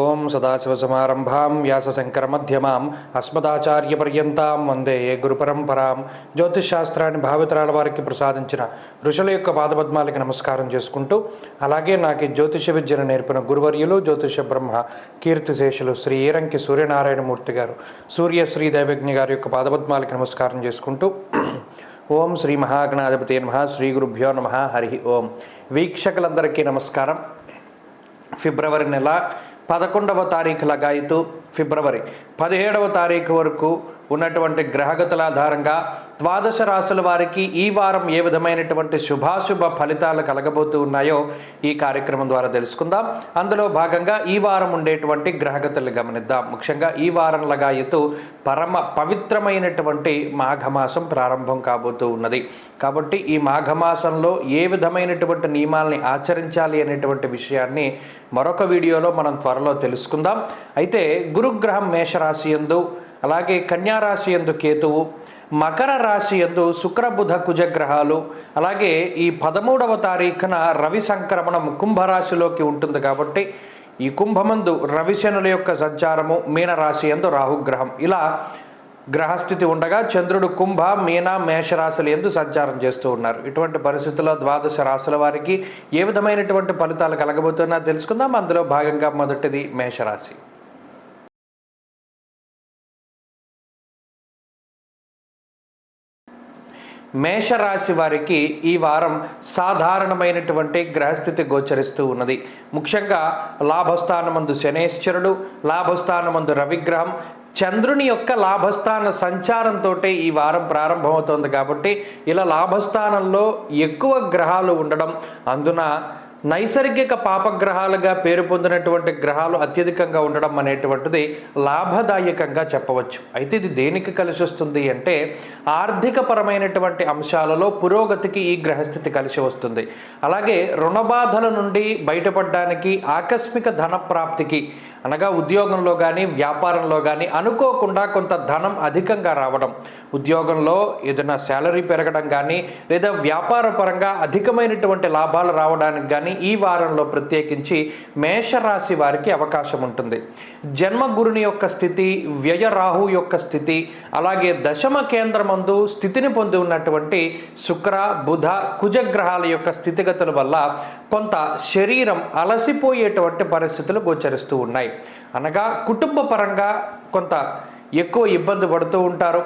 ఓం సదాశివసమారంభాం వ్యాసశంకరమధ్యమాం అస్మదాచార్యపర్యంతాం వందే గురుపరంపరాం. జ్యోతిష్శాస్త్రాన్ని భావితరాల వారికి ప్రసాదించిన ఋషుల యొక్క పాదపద్మాలకి నమస్కారం చేసుకుంటూ, అలాగే నాకు జ్యోతిష విద్యను నేర్పిన గురువర్యులు జ్యోతిష బ్రహ్మ కీర్తిశేషులు శ్రీ ఈరంకి సూర్యనారాయణమూర్తి గారు, సూర్యశ్రీ దైవజ్ఞ గారి యొక్క పాదపద్మాలకి నమస్కారం చేసుకుంటూ, ఓం శ్రీ మహాగణాధిపతి నమః, శ్రీ గురుభ్యో నమః, హరి ఓం. వీక్షకులందరికీ నమస్కారం. ఫిబ్రవరి నెల 11వ తారీఖు లగాయితూ ఫిబ్రవరి 17వ తారీఖు వరకు ఉన్నటువంటి గ్రహగతుల ఆధారంగా ద్వాదశ రాశుల వారికి ఈ వారం ఏ విధమైనటువంటి శుభాశుభ ఫలితాలు కలగబోతూ ఉన్నాయో ఈ కార్యక్రమం ద్వారా తెలుసుకుందాం. అందులో భాగంగా ఈ వారం ఉండేటువంటి గ్రహగతులు గమనిద్దాం. ముఖ్యంగా ఈ వారం లగాయతూ పరమ పవిత్రమైనటువంటి మాఘమాసం ప్రారంభం కాబోతూ ఉన్నది. కాబట్టి ఈ మాఘమాసంలో ఏ విధమైనటువంటి నియమాల్ని ఆచరించాలి అనేటువంటి విషయాన్ని మరొక వీడియోలో మనం త్వరలో తెలుసుకుందాం. అయితే గురుగ్రహం మేషరాశి యందు, అలాగే కన్యారాశి యందు కేతువు, మకర రాశి యందు శుక్ర బుధ కుజగ్రహాలు, అలాగే ఈ 13వ తారీఖున రవి సంక్రమణం కుంభరాశిలోకి ఉంటుంది. కాబట్టి ఈ కుంభమందు రవిశనుల యొక్క సంచారము, మీనరాశి యందు రాహుగ్రహం, ఇలా గ్రహస్థితి ఉండగా చంద్రుడు కుంభ, మీన, మేషరాశులు ఎందు సంచారం చేస్తూ ఉన్నారు. ఇటువంటి పరిస్థితుల్లో ద్వాదశ రాశుల వారికి ఏ విధమైనటువంటి ఫలితాలు కలగబోతున్నా తెలుసుకుందాం. అందులో భాగంగా మొదటిది మేషరాశి. మేషరాశి వారికి ఈ వారం సాధారణమైనటువంటి గ్రహస్థితి గోచరిస్తూ ఉన్నది. ముఖ్యంగా లాభస్థానమందు శనేశ్వరుడు, లాభస్థానమందు రవిగ్రహం, చంద్రుని యొక్క లాభస్థాన సంచారంతో ఈ వారం ప్రారంభమవుతోంది. కాబట్టి ఇలా లాభస్థానంలో ఎక్కువ గ్రహాలు ఉండడం, అందున నైసర్గిక పాపగ్రహాలుగా పేరు పొందినటువంటి గ్రహాలు అత్యధికంగా ఉండడం అనేటువంటిది లాభదాయకంగా చెప్పవచ్చు. అయితే ఇది దేనికి కలిసి వస్తుంది అంటే ఆర్థిక పరమైనటువంటి అంశాలలో పురోగతికి ఈ గ్రహస్థితి కలిసి వస్తుంది. అలాగే రుణబాధల నుండి బయటపడడానికి, ఆకస్మిక ధన ప్రాప్తికి, అనగా ఉద్యోగంలో కానీ వ్యాపారంలో కానీ అనుకోకుండా కొంత ధనం అధికంగా రావడం, ఉద్యోగంలో ఏదైనా శాలరీ పెరగడం కానీ, లేదా వ్యాపార పరంగా అధికమైనటువంటి లాభాలు రావడానికి కానీ ఈ వారంలో ప్రత్యేకించి మేషరాశి వారికి అవకాశం ఉంటుంది. జన్మగురుని యొక్క స్థితి, వ్యయరాహు యొక్క స్థితి, అలాగే దశమ కేంద్రమందు స్థితిని పొంది ఉన్నటువంటి శుక్ర బుధ కుజగ్రహాల యొక్క స్థితిగతుల వల్ల కొంత శరీరం అలసిపోయేటువంటి పరిస్థితులు గోచరిస్తూ ఉన్నాయి. అనగా కుటుంబ పరంగా కొంత ఎక్కువ ఇబ్బంది పడుతూ ఉంటారు.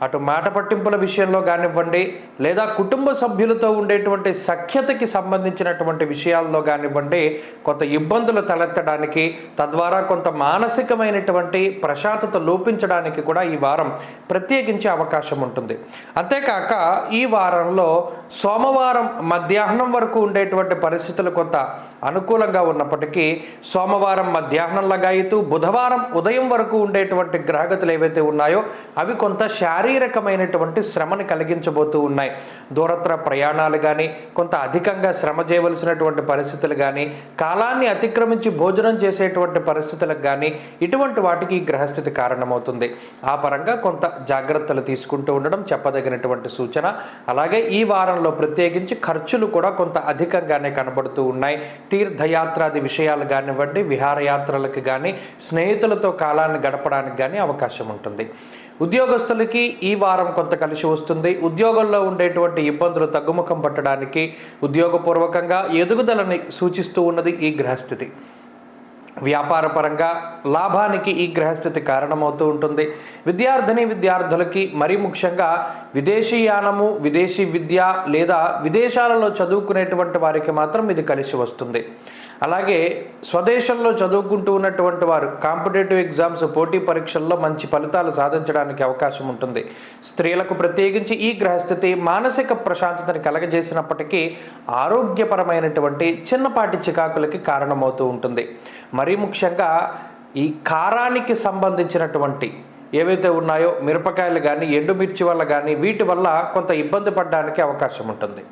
అటు మాట పట్టింపుల విషయంలో కానివ్వండి, లేదా కుటుంబ సభ్యులతో ఉండేటువంటి సఖ్యతకి సంబంధించినటువంటి విషయాల్లో కానివ్వండి, కొంత ఇబ్బందులు తలెత్తడానికి, తద్వారా కొంత మానసికమైనటువంటి ప్రశాంతత లోపించడానికి కూడా ఈ వారం ప్రత్యేకించే అవకాశం ఉంటుంది. అంతేకాక ఈ వారంలో సోమవారం మధ్యాహ్నం వరకు ఉండేటువంటి పరిస్థితులు కొంత అనుకూలంగా ఉన్నప్పటికీ, సోమవారం మధ్యాహ్నం లగాయితూ బుధవారం ఉదయం వరకు ఉండేటువంటి గ్రహగతులు ఏవైతే ఉన్నాయో అవి కొంత శారీరకమైనటువంటి శ్రమని కలిగించబోతూ ఉన్నాయి. దూరత్ర ప్రయాణాలు కానీ, కొంత అధికంగా శ్రమ చేయవలసినటువంటి పరిస్థితులు కానీ, కాలాన్ని అతిక్రమించి భోజనం చేసేటువంటి పరిస్థితులకు కానీ, ఇటువంటి వాటికి ఈ గ్రహస్థితి కారణమవుతుంది. ఆ పరంగా కొంత జాగ్రత్తలు తీసుకుంటూ ఉండడం చెప్పదగినటువంటి సూచన. అలాగే ఈ వారంలో ప్రత్యేకించి ఖర్చులు కూడా కొంత అధికంగానే కనబడుతూ ఉన్నాయి. తీర్థయాత్రాది విషయాలు కానివ్వండి, విహారయాత్రలకు కానీ, స్నేహితులతో కాలాన్ని గడపడానికి కానీ అవకాశం ఉంటుంది. ఉద్యోగస్తులకి ఈ వారం కొంత కలిసి వస్తుంది. ఉద్యోగంలో ఉండేటువంటి ఇబ్బందులు తగ్గుముఖం పట్టడానికి, ఉద్యోగపూర్వకంగా ఎదుగుదలని సూచిస్తూ ఉన్నది ఈ గ్రహస్థితి. వ్యాపార పరంగా లాభానికి ఈ గ్రహస్థితి కారణమవుతూ ఉంటుంది. విద్యార్థులకి మరీ ముఖ్యంగా విదేశీయానము, విదేశీ విద్య లేదా విదేశాలలో చదువుకునేటువంటి వారికి మాత్రం ఇది కలిసి వస్తుంది. అలాగే స్వదేశంలో చదువుకుంటూ ఉన్నటువంటి వారు కాంపిటేటివ్ ఎగ్జామ్స్, పోటీ పరీక్షల్లో మంచి ఫలితాలు సాధించడానికి అవకాశం ఉంటుంది. స్త్రీలకు ప్రత్యేకించి ఈ గ్రహస్థితి మానసిక ప్రశాంతతని కలగజేసినప్పటికీ ఆరోగ్యపరమైనటువంటి చిన్నపాటి చికాకులకి కారణమవుతూ ఉంటుంది. మరీ ముఖ్యంగా ఈ కారానికి సంబంధించినటువంటి ఏవైతే ఉన్నాయో మిరపకాయలు కానీ, ఎండుమిర్చి వల్ల కానీ, వీటి వల్ల కొంత ఇబ్బంది పడడానికి అవకాశం ఉంటుంది.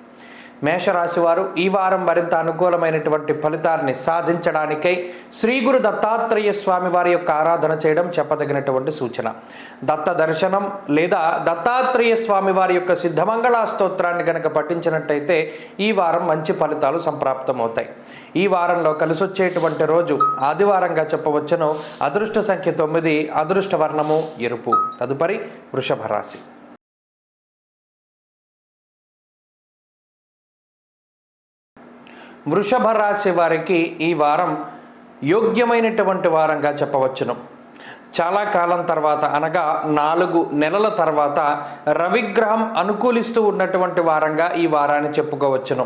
మేషరాశి వారు ఈ వారం మరింత అనుకూలమైనటువంటి ఫలితాన్ని సాధించడానికై శ్రీ గురు దత్తాత్రేయ స్వామి వారి యొక్క ఆరాధన చేయడం చెప్పదగినటువంటి సూచన. దత్త దర్శనం లేదా దత్తాత్రేయ స్వామి వారి యొక్క సిద్ధమంగళ స్తోత్రాన్ని కనుక పఠించినట్టయితే ఈ వారం మంచి ఫలితాలు సంప్రాప్తమవుతాయి. ఈ వారంలో కలిసొచ్చేటువంటి రోజు ఆదివారంగా చెప్పవచ్చును. అదృష్ట సంఖ్య 9, అదృష్ట వర్ణము ఎరుపు. తదుపరి వృషభ రాశి. వృషభ రాశి వారికి ఈ వారం యోగ్యమైనటువంటి వారంగా చెప్పవచ్చును. చాలా కాలం తర్వాత అనగా 4 నెలల తర్వాత రవిగ్రహం అనుకూలిస్తూ ఉన్నటువంటి వారంగా ఈ వారాన్ని చెప్పుకోవచ్చును.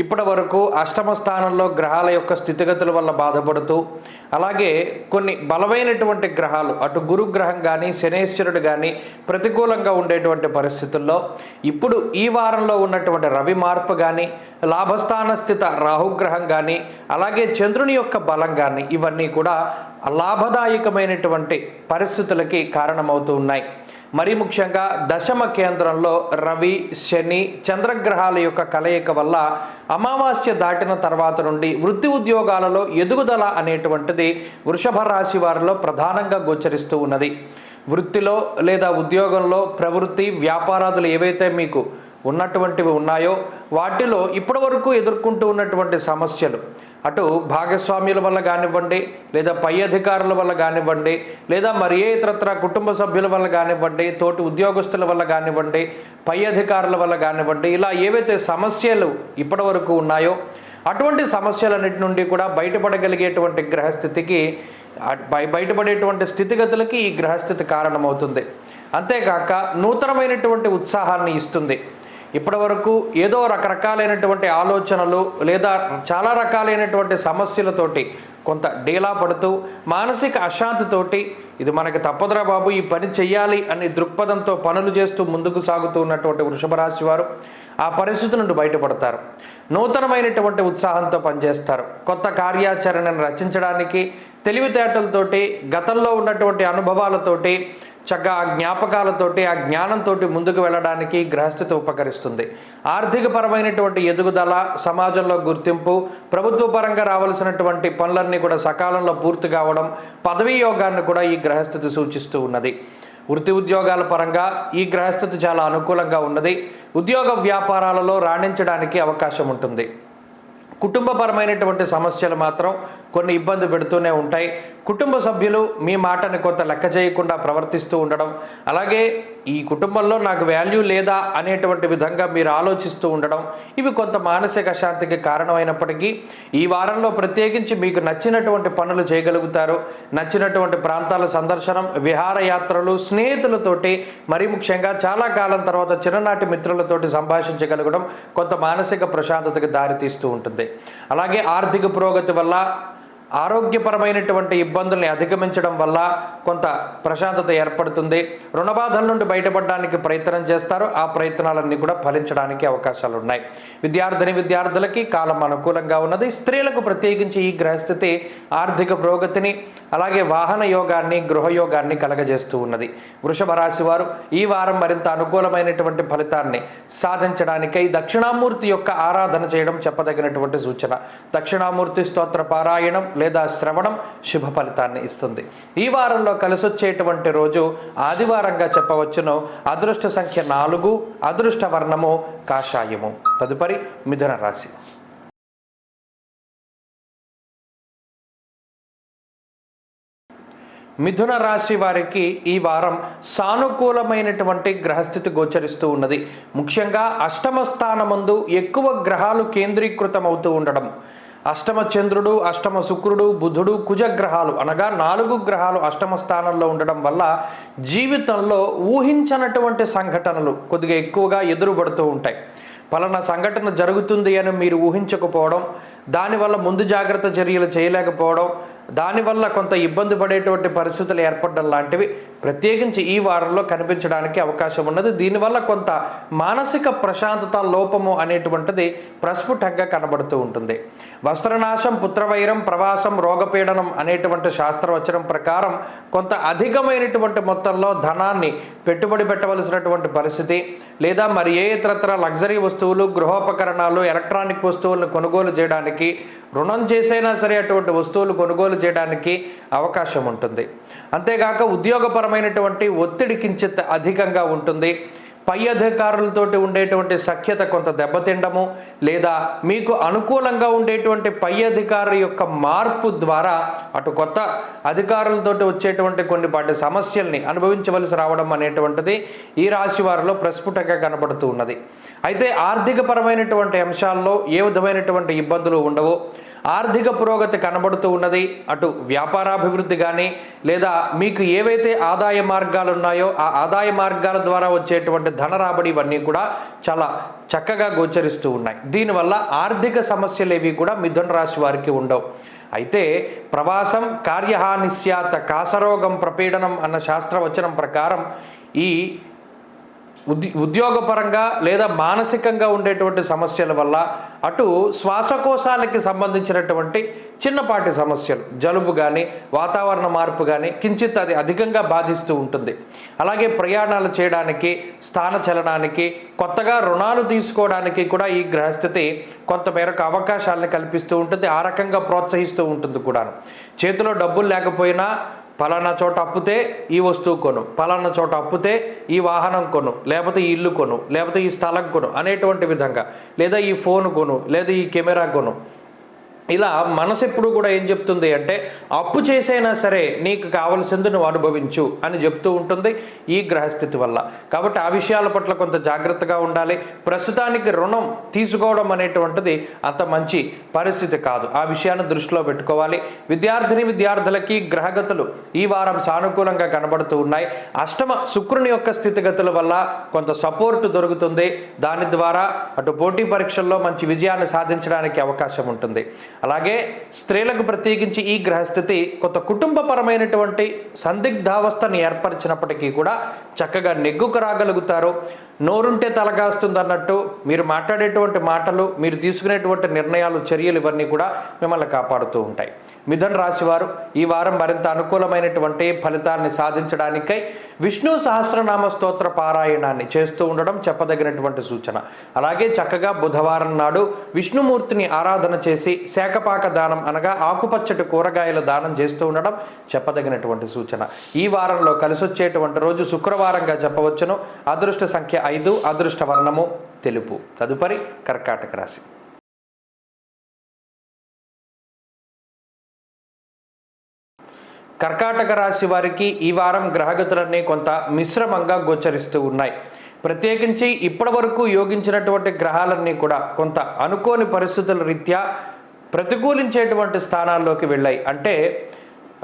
ఇప్పటి వరకు అష్టమ స్థానంలో గ్రహాల యొక్క స్థితిగతుల వల్ల బాధపడుతూ, అలాగే కొన్ని బలమైనటువంటి గ్రహాలు అటు గురుగ్రహం కానీ శనేశ్వరుడు కానీ ప్రతికూలంగా ఉండేటువంటి పరిస్థితుల్లో ఇప్పుడు ఈ వారంలో ఉన్నటువంటి రవి మార్పు కానీ, లాభస్థాన స్థిత రాహుగ్రహం కానీ, అలాగే చంద్రుని యొక్క బలం కానీ ఇవన్నీ కూడా లాభదాయకమైనటువంటి పరిస్థితులకి కారణమవుతూ ఉన్నాయి. మరీ ముఖ్యంగా దశమ కేంద్రంలో రవి, శని, చంద్రగ్రహాల యొక్క కలయిక వల్ల అమావాస్య దాటిన తర్వాత నుండి వృత్తి ఉద్యోగాలలో ఎదుగుదల అనేటువంటిది వృషభ రాశి వారిలో ప్రధానంగా గోచరిస్తూ ఉన్నది. వృత్తిలో లేదా ఉద్యోగంలో ప్రవృత్తి వ్యాపారాదులు ఏవైతే మీకు ఉన్నటువంటివి ఉన్నాయో వాటిలో ఇప్పటి వరకు ఎదుర్కొంటూ ఉన్నటువంటి సమస్యలు అటు భాగస్వామ్యుల వల్ల కానివ్వండి, లేదా పై అధికారుల వల్ల కానివ్వండి, లేదా మరి ఏ ఇతరత్ర కుటుంబ సభ్యుల వల్ల కానివ్వండి, తోటి ఉద్యోగస్తుల వల్ల కానివ్వండి, పై అధికారుల వల్ల కానివ్వండి, ఇలా ఏవైతే సమస్యలు ఇప్పటి వరకు ఉన్నాయో అటువంటి సమస్యలన్నిటి నుండి కూడా బయటపడగలిగేటువంటి గ్రహస్థితికి బయటపడేటువంటి స్థితిగతులకి ఈ గ్రహస్థితి కారణమవుతుంది. అంతేకాక నూతనమైనటువంటి ఉత్సాహాన్ని ఇస్తుంది. ఇప్పటి వరకు ఏదో రకరకాలైనటువంటి ఆలోచనలు లేదా చాలా రకాలైనటువంటి సమస్యలతోటి కొంత డీలా పడుతూ మానసిక అశాంతితోటి ఇది మనకి తప్పదురా బాబు ఈ పని చెయ్యాలి అని దృక్పథంతో పనులు చేస్తూ ముందుకు సాగుతూ ఉన్నటువంటి వృషభ రాశి వారు ఆ పరిస్థితి నుండి బయటపడతారు. నూతనమైనటువంటి ఉత్సాహంతో పనిచేస్తారు. కొత్త కార్యాచరణను రచించడానికి తెలివితేటలతోటి, గతంలో ఉన్నటువంటి అనుభవాలతోటి, చక్కగా ఆ జ్ఞాపకాలతోటి, ఆ జ్ఞానంతో ముందుకు వెళ్ళడానికి గ్రహస్థితి ఉపకరిస్తుంది. ఆర్థికపరమైనటువంటి ఎదుగుదల, సమాజంలో గుర్తింపు, ప్రభుత్వ పరంగా రావాల్సినటువంటి పనులన్నీ కూడా సకాలంలో పూర్తి కావడం, పదవీ యోగాన్ని కూడా ఈ గ్రహస్థితి సూచిస్తూ ఉన్నది. వృత్తి ఉద్యోగాల పరంగా ఈ గ్రహస్థితి చాలా అనుకూలంగా ఉన్నది. ఉద్యోగ వ్యాపారాలలో రాణించడానికి అవకాశం ఉంటుంది. కుటుంబపరమైనటువంటి సమస్యలు మాత్రం కొన్ని ఇబ్బంది పెడుతూనే ఉంటాయి. కుటుంబ సభ్యులు మీ మాటని కొంత లెక్క చేయకుండా ప్రవర్తిస్తూ ఉండడం, అలాగే ఈ కుటుంబంలో నాకు వాల్యూ లేదా అనేటువంటి విధంగా మీరు ఆలోచిస్తూ ఉండడం, ఇవి కొంత మానసిక శాంతికి కారణమైనప్పటికీ ఈ వారంలో ప్రత్యేకించి మీకు నచ్చినటువంటి పనులు చేయగలుగుతారు. నచ్చినటువంటి ప్రాంతాల సందర్శనం, విహారయాత్రలు, స్నేహితులతోటి, మరీ ముఖ్యంగా చాలా కాలం తర్వాత చిన్ననాటి మిత్రులతోటి సంభాషించగలగడం కొంత మానసిక ప్రశాంతతకి దారితీస్తూ ఉంటుంది. అలాగే ఆర్థిక పురోగతి వల్ల, ఆరోగ్యపరమైనటువంటి ఇబ్బందుల్ని అధిగమించడం వల్ల కొంత ప్రశాంతత ఏర్పడుతుంది. రుణబాధల నుండి బయటపడడానికి ప్రయత్నం చేస్తారు. ఆ ప్రయత్నాలన్నీ కూడా ఫలించడానికి అవకాశాలు ఉన్నాయి. విద్యార్థులకి కాలం అనుకూలంగా ఉన్నది. స్త్రీలకు ప్రత్యేకించి ఈ గ్రహస్థితి ఆర్థిక పురోగతిని, అలాగే వాహన యోగాన్ని, గృహయోగాన్ని కలగజేస్తూ ఉన్నది. వృషభ రాశి వారు ఈ వారం మరింత అనుకూలమైనటువంటి ఫలితాన్ని సాధించడానికై దక్షిణామూర్తి యొక్క ఆరాధన చేయడం చెప్పదగినటువంటి సూచన. దక్షిణామూర్తి స్తోత్ర పారాయణం లేదా శ్రవణం శుభ ఫలితాన్ని ఇస్తుంది. ఈ వారంలో కలిసొచ్చేటువంటి రోజు ఆదివారంగా చెప్పవచ్చును. అదృష్ట సంఖ్య 4, అదృష్ట వర్ణము కాషాయము. తదుపరి మిథున రాశి. మిథున రాశి వారికి ఈ వారం సానుకూలమైనటువంటి గ్రహస్థితి గోచరిస్తూ ఉన్నది. ముఖ్యంగా అష్టమ స్థానమందు ఎక్కువ గ్రహాలు కేంద్రీకృతమవుతూ ఉండడం, అష్టమ చంద్రుడు, అష్టమ శుక్రుడు, బుధుడు, కుజగ్రహాలు అనగా 4 గ్రహాలు అష్టమ స్థానంలో ఉండడం వల్ల జీవితంలో ఊహించనటువంటి సంఘటనలు కొద్దిగా ఎక్కువగా ఎదురుపడుతూ ఉంటాయి. పలానా సంఘటన జరుగుతుంది అని మీరు ఊహించకపోవడం, దానివల్ల ముందు జాగ్రత్త చర్యలు చేయలేకపోవడం, దానివల్ల కొంత ఇబ్బంది పడేటువంటి పరిస్థితులు ఏర్పడడం లాంటివి ప్రత్యేకించి ఈ వారంలో కనిపించడానికి అవకాశం ఉన్నది. దీనివల్ల కొంత మానసిక ప్రశాంతత లోపము అనేటువంటిది ప్రస్ఫుటంగా కనబడుతూ ఉంటుంది. వస్త్రనాశం, పుత్రవైరం, ప్రవాసం, రోగపీడనం అనేటువంటి శాస్త్రవచనం ప్రకారం కొంత అధికమైనటువంటి మొత్తంలో ధనాన్ని పెట్టుబడి పెట్టవలసినటువంటి పరిస్థితి, లేదా మరి ఏ ఇతరత్ర లగ్జరీ వస్తువులు, గృహోపకరణాలు, ఎలక్ట్రానిక్ వస్తువులను కొనుగోలు చేయడానికి, రుణం చేసైనా సరే అటువంటి వస్తువులు కొనుగోలు చేయడానికి అవకాశం ఉంటుంది. అంతేగాక ఉద్యోగపరమైనటువంటి ఒత్తిడి కించిత్ అధికంగా ఉంటుంది. పై అధికారులతోటి ఉండేటువంటి సఖ్యత కొంత దెబ్బతిండము, లేదా మీకు అనుకూలంగా ఉండేటువంటి పై అధికారి యొక్క మార్పు ద్వారా అటు కొత్త అధికారులతోటి వచ్చేటువంటి కొన్నిపాటి సమస్యల్ని అనుభవించవలసి రావడం అనేటువంటిది ఈ రాశి వారిలో ప్రస్ఫుటంగా కనబడుతూ ఉన్నది. అయితే ఆర్థిక పరమైనటువంటి అంశాల్లో ఏ విధమైనటువంటి ఇబ్బందులు ఉండవు. ఆర్థిక పురోగతి కనబడుతూ ఉన్నది. అటు వ్యాపారాభివృద్ధి కానీ, లేదా మీకు ఏవైతే ఆదాయ మార్గాలు ఉన్నాయో ఆ ఆదాయ మార్గాల ద్వారా వచ్చేటువంటి ధన రాబడి ఇవన్నీ కూడా చాలా చక్కగా గోచరిస్తూ ఉన్నాయి. దీనివల్ల ఆర్థిక సమస్యలు ఏవి కూడా మిథున రాశి వారికి ఉండవు. అయితే ప్రవాసం కార్యహాని స్యాత్ కాసరోగం ప్రపీడనం అన్న శాస్త్రవచనం ప్రకారం ఈ ఉద్యోగపరంగా లేదా మానసికంగా ఉండేటువంటి సమస్యల వల్ల అటు శ్వాసకోశాలకి సంబంధించినటువంటి చిన్నపాటి సమస్యలు, జలుబు కానీ, వాతావరణ మార్పు కానీ కించిత్ అది అధికంగా బాధిస్తూ ఉంటుంది. అలాగే ప్రయాణాలు చేయడానికి, స్థాన చలనానికి, కొత్తగా రుణాలు తీసుకోవడానికి కూడా ఈ గ్రహస్థితి కొంతమేరకు అవకాశాలను కల్పిస్తూ ఉంటుంది. ఆ రకంగా ప్రోత్సహిస్తూ ఉంటుంది కూడాను. చేతిలో డబ్బులు లేకపోయినా పలానా చోట అప్పుతే ఈ వస్తువు కొను, పలానా చోట అప్పుతే ఈ వాహనం కొను, లేకపోతే ఈ ఇల్లు కొను, లేకపోతే ఈ స్థలం కొను అనేటువంటి విధంగా, లేదా ఈ ఫోన్ కొను, లేదా ఈ కెమెరా కొను. ఇలా మనసు ఎప్పుడు కూడా ఏం చెప్తుంది అంటే అప్పు చేసైనా సరే నీకు కావలసింది నువ్వు అనుభవించు అని చెప్తూ ఉంటుంది ఈ గ్రహస్థితి వల్ల. కాబట్టి ఆ విషయాల పట్ల కొంత జాగ్రత్తగా ఉండాలి. ప్రస్తుతానికి రుణం తీసుకోవడం అనేటువంటిది అంత మంచి పరిస్థితి కాదు. ఆ విషయాన్ని దృష్టిలో పెట్టుకోవాలి. విద్యార్థులకి గ్రహగతులు ఈ వారం సానుకూలంగా కనబడుతూ ఉన్నాయి. అష్టమ శుక్రుని యొక్క స్థితిగతుల వల్ల కొంత సపోర్టు దొరుకుతుంది. దాని ద్వారా అటు పోటీ పరీక్షల్లో మంచి విజయాన్ని సాధించడానికి అవకాశం ఉంటుంది. అలాగే స్త్రీలకు ప్రత్యేకించి ఈ గ్రహస్థితి కొంత కుటుంబపరమైనటువంటి సందిగ్ధావస్థను ఏర్పరిచినప్పటికీ కూడా చక్కగా నెగ్గుకు రాగలుగుతారు. నోరుంటే తలగాస్తుంది అన్నట్టు మీరు మాట్లాడేటువంటి మాటలు, మీరు తీసుకునేటువంటి నిర్ణయాలు, చర్యలు ఇవన్నీ కూడా మిమ్మల్ని కాపాడుతూ ఉంటాయి. మిథున రాశి వారు ఈ వారం మరింత అనుకూలమైనటువంటి ఫలితాన్ని సాధించడానికై విష్ణు సహస్రనామ స్తోత్ర పారాయణాన్ని చేస్తూ ఉండడం చెప్పదగినటువంటి సూచన. అలాగే చక్కగా బుధవారం నాడు విష్ణుమూర్తిని ఆరాధన చేసి శాకపాక దానం అనగా ఆకుపచ్చటి కూరగాయల దానం చేస్తూ ఉండడం చెప్పదగినటువంటి సూచన. ఈ వారంలో కలిసొచ్చేటువంటి రోజు శుక్రవారంగా చెప్పవచ్చును. అదృష్ట సంఖ్య 5, అదృష్ట వర్ణము తెలుపు. తదుపరి కర్కాటక రాశి. కర్కాటక రాశి వారికి ఈ వారం గ్రహగతులన్నీ కొంత మిశ్రమంగా గోచరిస్తూ ఉన్నాయి. ప్రత్యేకించి ఇప్పటి వరకు యోగించినటువంటి గ్రహాలన్నీ కూడా కొంత అనుకోని పరిస్థితుల రీత్యా ప్రతికూలించేటువంటి స్థానాల్లోకి వెళ్ళాయి. అంటే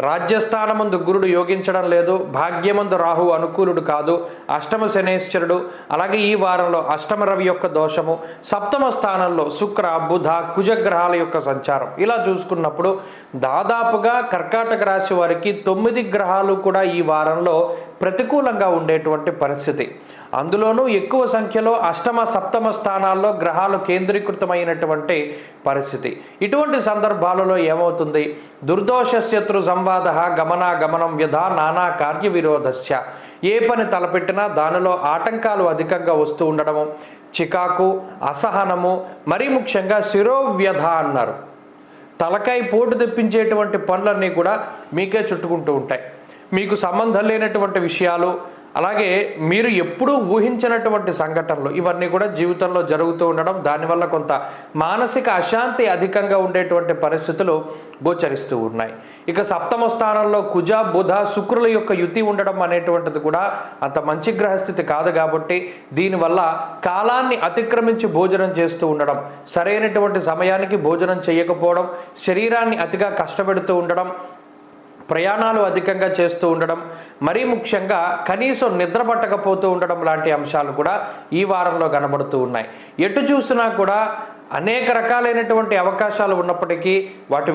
రాజ్యస్థానమందు గురుడు యోగించడం లేదు, భాగ్యమందు రాహు అనుకూలుడు కాదు, అష్టమ శనేశ్వరుడు, అలాగే ఈ వారంలో అష్టమ రవి యొక్క దోషము, సప్తమ స్థానంలో శుక్ర, బుధ, కుజగ్రహాల యొక్క సంచారం. ఇలా చూసుకున్నప్పుడు దాదాపుగా కర్కాటక రాశి వారికి 9 గ్రహాలు కూడా ఈ వారంలో ప్రతికూలంగా ఉండేటువంటి పరిస్థితి. అందులోనూ ఎక్కువ సంఖ్యలో అష్టమ, సప్తమ స్థానాల్లో గ్రహాలు కేంద్రీకృతమైనటువంటి పరిస్థితి. ఇటువంటి సందర్భాలలో ఏమవుతుంది? దుర్దోష శత్రు సంవాద గమనాగమనం వ్యధ నానా కార్య విరోధస్య. ఏ పని తలపెట్టినా దానిలో ఆటంకాలు అధికంగా వస్తూ ఉండడము, చికాకు, అసహనము, మరీ ముఖ్యంగా శిరోవ్యధ అన్నారు. తలకాయ పోటు తెప్పించేటువంటి పనులన్నీ కూడా మీకే చుట్టుకుంటూ ఉంటాయి. మీకు సంబంధం లేనటువంటి విషయాలు, అలాగే మీరు ఎప్పుడూ ఊహించినటువంటి సంఘటనలు ఇవన్నీ కూడా జీవితంలో జరుగుతూ ఉండడం, దానివల్ల కొంత మానసిక అశాంతి అధికంగా ఉండేటువంటి పరిస్థితులు గోచరిస్తూ ఉన్నాయి. ఇక సప్తమ స్థానంలో కుజ, బుధ, శుక్రుల యొక్క యుతి ఉండడం అనేటువంటిది కూడా అంత మంచి గ్రహస్థితి కాదు. కాబట్టి దీనివల్ల కాలాన్ని అతిక్రమించి భోజనం చేస్తూ ఉండడం, సరైనటువంటి సమయానికి భోజనం చేయకపోవడం, శరీరాన్ని అతిగా కష్టపెడుతూ ఉండడం, ప్రయాణాలు అధికంగా చేస్తూ ఉండడం, మరీ ముఖ్యంగా కనీసం నిద్ర పట్టకపోతూ ఉండడం లాంటి అంశాలు కూడా ఈ వారంలో కనబడుతూ ఉన్నాయి. ఎటు చూసినా కూడా అనేక రకాలైనటువంటి అవకాశాలు ఉన్నప్పటికీ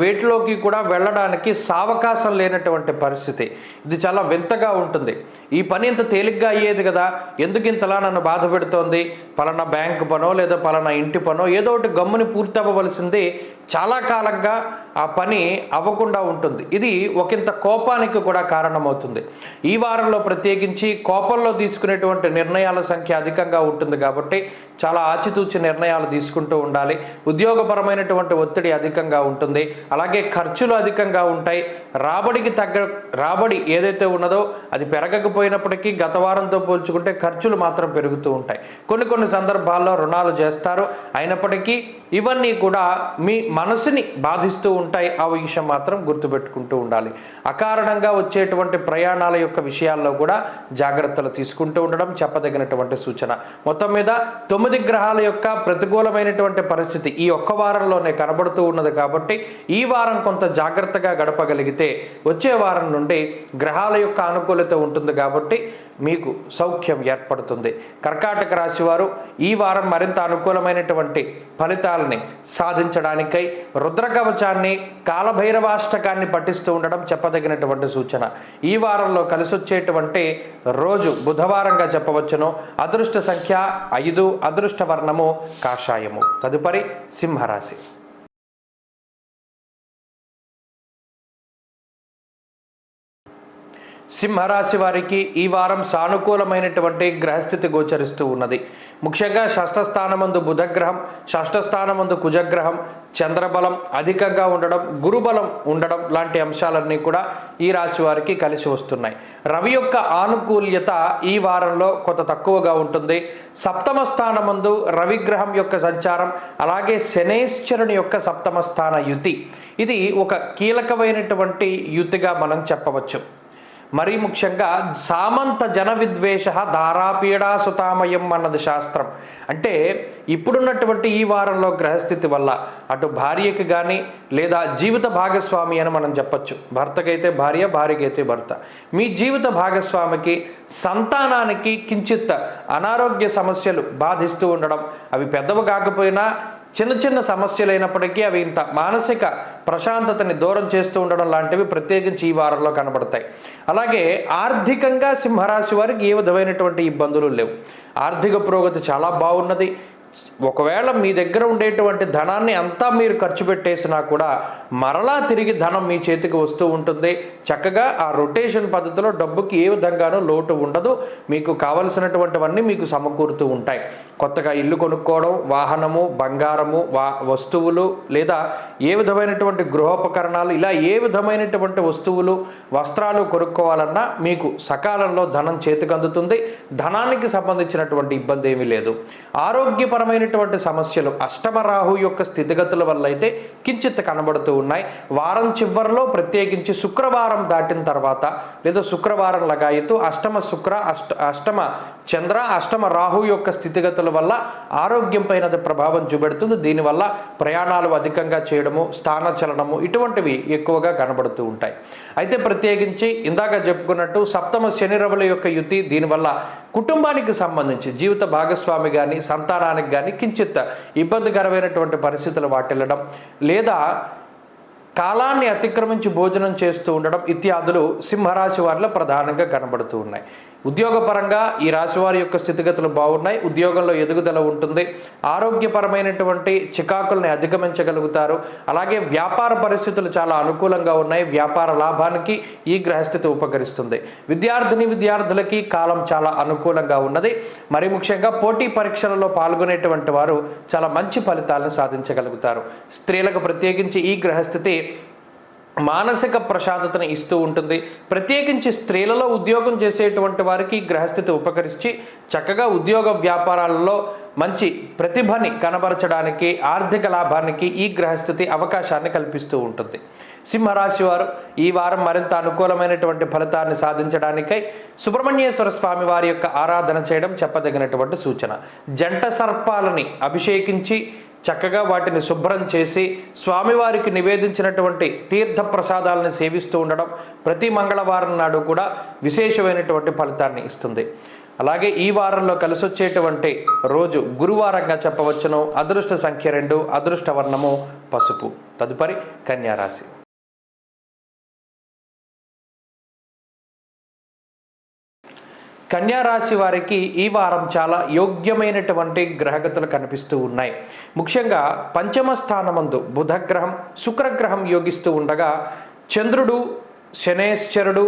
వేటిలోకి కూడా వెళ్ళడానికి సావకాశం లేనటువంటి పరిస్థితి. ఇది చాలా వింతగా ఉంటుంది. ఈ పని ఇంత తేలిగ్గా అయ్యేది కదా, ఎందుకు ఇంతలా నన్ను బాధ పెడుతోంది, పలానా బ్యాంకు పనో లేదా పలానా ఇంటి పనో ఏదో ఒకటి గమ్ముని పూర్తి అవ్వవలసింది చాలా కాలంగా ఆ పని అవ్వకుండా ఉంటుంది. ఇది ఒకంత కోపానికి కూడా కారణమవుతుంది. ఈ వారంలో ప్రత్యేకించి కోపంలో తీసుకునేటువంటి నిర్ణయాల సంఖ్య అధికంగా ఉంటుంది కాబట్టి చాలా ఆచితూచి నిర్ణయాలు తీసుకుంటూ ఉండాలి. ఉద్యోగపరమైనటువంటి ఒత్తిడి అధికంగా ఉంటుంది. అలాగే ఖర్చులు అధికంగా ఉంటాయి. రాబడి ఏదైతే ఉన్నదో అది పెరగకపోయినప్పటికీ గత వారంతో పోల్చుకుంటే ఖర్చులు మాత్రం పెరుగుతూ ఉంటాయి. కొన్ని సందర్భాల్లో రుణాలు చేస్తారు. అయినప్పటికీ ఇవన్నీ కూడా మీ మనసుని బాధిస్తూ ఉంటాయి. ఆ విషయం మాత్రం గుర్తుపెట్టుకుంటూ ఉండాలి. అకారణంగా వచ్చేటువంటి ప్రయాణాల యొక్క విషయాల్లో కూడా జాగ్రత్తలు తీసుకుంటూ ఉండడం చెప్పదగినటువంటి సూచన. మొత్తం మీద 9 గ్రహాల యొక్క ప్రతికూలమైనటువంటి పరిస్థితి ఈ ఒక్క వారంలోనే కనబడుతూ ఉన్నది కాబట్టి ఈ వారం కొంత జాగ్రత్తగా గడపగలిగితే వచ్చే వారం నుండి గ్రహాల యొక్క అనుకూలత ఉంటుంది కాబట్టి మీకు సౌఖ్యం ఏర్పడుతుంది. కర్కాటక రాశి వారు ఈ వారం మరింత అనుకూలమైనటువంటి ఫలితాలని సాధించడానికై రుద్రకవచాన్ని కాలభైరవాష్టకాన్ని పఠిస్తూ ఉండడం చెప్పదగినటువంటి సూచన. ఈ వారంలో కలిసి వచ్చేటువంటి రోజు బుధవారంగా చెప్పవచ్చును. అదృష్ట సంఖ్య 5, అదృష్ట వర్ణము కాషాయము. తదుపరి సింహరాశి. సింహరాశి వారికి ఈ వారం సానుకూలమైనటువంటి గ్రహస్థితి గోచరిస్తూ ఉన్నది. ముఖ్యంగా షష్ఠస్థానమందు బుధగ్రహం, షష్ఠస్థానమందు కుజగ్రహం, చంద్రబలం అధికంగా ఉండడం, గురుబలం ఉండడం లాంటి అంశాలన్నీ కూడా ఈ రాశి వారికి కలిసి వస్తున్నాయి. రవి యొక్క ఆనుకూల్యత ఈ వారంలో కొంత తక్కువగా ఉంటుంది. సప్తమ స్థానమందు రవిగ్రహం యొక్క సంచారం, అలాగే శనేశ్వరుని యొక్క సప్తమ స్థాన యుతి, ఇది ఒక కీలకమైనటువంటి యుతిగా మనం చెప్పవచ్చు. మరీ ముఖ్యంగా సామంత జన విద్వేష ధారాపీడా సుతామయం అన్నది శాస్త్రం. అంటే ఇప్పుడున్నటువంటి ఈ వారంలో గ్రహస్థితి వల్ల అటు భార్యకి కానీ లేదా జీవిత భాగస్వామి అని మనం చెప్పచ్చు. భర్తకైతే భార్య, భార్యకైతే భర్త. మీ జీవిత భాగస్వామికి సంతానానికి కించిత్ అనారోగ్య సమస్యలు బాధిస్తూ ఉండడం, అవి పెద్దవి కాకపోయినా చిన్న సమస్యలైనప్పటికీ అవి ఇంత మానసిక ప్రశాంతతని దూరం చేస్తూ ఉండడం లాంటివి ప్రత్యేకించి ఈ వారంలో కనబడతాయి. అలాగే ఆర్థికంగా సింహరాశి వారికి ఏ విధమైనటువంటి ఇబ్బందులు లేవు. ఆర్థిక పురోగతి చాలా బాగున్నది. ఒకవేళ మీ దగ్గర ఉండేటువంటి ధనాన్ని అంతా మీరు ఖర్చు పెట్టేసినా కూడా మరలా తిరిగి ధనం మీ చేతికి వస్తూ ఉంటుంది. చక్కగా ఆ రొటేషన్ పద్ధతిలో డబ్బుకి ఏ విధంగానూ లోటు ఉండదు. మీకు కావలసినటువంటివన్నీ మీకు సమకూరుతూ ఉంటాయి. కొత్తగా ఇల్లు కొనుక్కోవడం, వాహనము, బంగారము, వస్తువులు లేదా ఏ విధమైనటువంటి గృహోపకరణాలు, ఇలా ఏ విధమైనటువంటి వస్తువులు, వస్త్రాలు కొనుక్కోవాలన్నా మీకు సకాలంలో ధనం చేతికి అందుతుంది. ధనానికి సంబంధించినటువంటి ఇబ్బంది ఏమీ లేదు. ఆరోగ్యపరమైనటువంటి సమస్యలు అష్టమ రాహు యొక్క స్థితిగతుల వల్ల అయితే కించిత్ కనబడుతూ ఉన్నాయి. వారం చివరిలో ప్రత్యేకించి శుక్రవారం దాటిన తర్వాత లేదా శుక్రవారం లగాయతూ అష్టమ శుక్ర, అష్టమ చంద్ర, అష్టమ రాహు యొక్క స్థితిగతుల వల్ల ఆరోగ్యం పైన ప్రభావం చూపెడుతుంది. దీనివల్ల ప్రయాణాలు అధికంగా చేయడము, స్థానచలనము ఇటువంటివి ఎక్కువగా కనబడుతూ ఉంటాయి. అయితే ప్రత్యేకించి ఇందాక చెప్పుకున్నట్టు సప్తమ శని రవుల యొక్క యుతి, దీనివల్ల కుటుంబానికి సంబంధించి జీవిత భాగస్వామి కానీ సంతానానికి కానీ కించిత్ ఇబ్బందికరమైనటువంటి పరిస్థితులు వాటిల్లడం లేదా కాలాన్ని అతిక్రమించి భోజనం చేస్తూ ఉండడం ఇత్యాదులు సింహరాశి వారిలో ప్రధానంగా కనబడుతూ ఉన్నాయి. ఉద్యోగపరంగా ఈ రాశి వారి యొక్క స్థితిగతులు బాగున్నాయి. ఉద్యోగంలో ఎదుగుదల ఉంటుంది. ఆరోగ్యపరమైనటువంటి చికాకుల్ని అధిగమించగలుగుతారు. అలాగే వ్యాపార పరిస్థితులు చాలా అనుకూలంగా ఉన్నాయి. వ్యాపార లాభానికి ఈ గ్రహస్థితి ఉపకరిస్తుంది. విద్యార్థులకి కాలం చాలా అనుకూలంగా ఉన్నది. మరి ముఖ్యంగా పోటీ పరీక్షలలో పాల్గొనేటువంటి వారు చాలా మంచి ఫలితాలను సాధించగలుగుతారు. స్త్రీలకు ప్రత్యేకించి ఈ గ్రహస్థితి మానసిక ప్రశాంతతను ఇస్తూ ఉంటుంది. ప్రత్యేకించి స్త్రీలలో ఉద్యోగం చేసేటువంటి వారికి గ్రహస్థితి ఉపకరించి చక్కగా ఉద్యోగ వ్యాపారాలలో మంచి ప్రతిభని కనబరచడానికి, ఆర్థిక లాభానికి ఈ గ్రహస్థితి అవకాశాన్ని కల్పిస్తూ ఉంటుంది. సింహరాశి వారు ఈ వారం మరింత అనుకూలమైనటువంటి ఫలితాన్ని సాధించడానికై సుబ్రహ్మణ్యేశ్వర స్వామి వారి యొక్క ఆరాధన చేయడం చెప్పదగినటువంటి సూచన. జంట సర్పాలని అభిషేకించి చక్కగా వాటిని శుభ్రం చేసి స్వామివారికి నివేదించినటువంటి తీర్థ ప్రసాదాలను సేవిస్తూ ఉండడం ప్రతి మంగళవారం నాడు కూడా విశేషమైనటువంటి ఫలితాన్ని ఇస్తుంది. అలాగే ఈ వారంలో కలిసి వచ్చేటువంటి రోజు గురువారంగా చెప్పవచ్చును. అదృష్ట సంఖ్య 2, అదృష్ట వర్ణము పసుపు. తదుపరి కన్యా రాశి. కన్యా రాశి వారికి ఈ వారం చాలా యోగ్యమైనటువంటి గ్రహగతులు కనిపిస్తూ ఉన్నాయి. ముఖ్యంగా పంచమ స్థానమందు బుధగ్రహం, శుక్రగ్రహం యోగిస్తూ ఉండగా చంద్రుడు, శనేశ్వరుడు,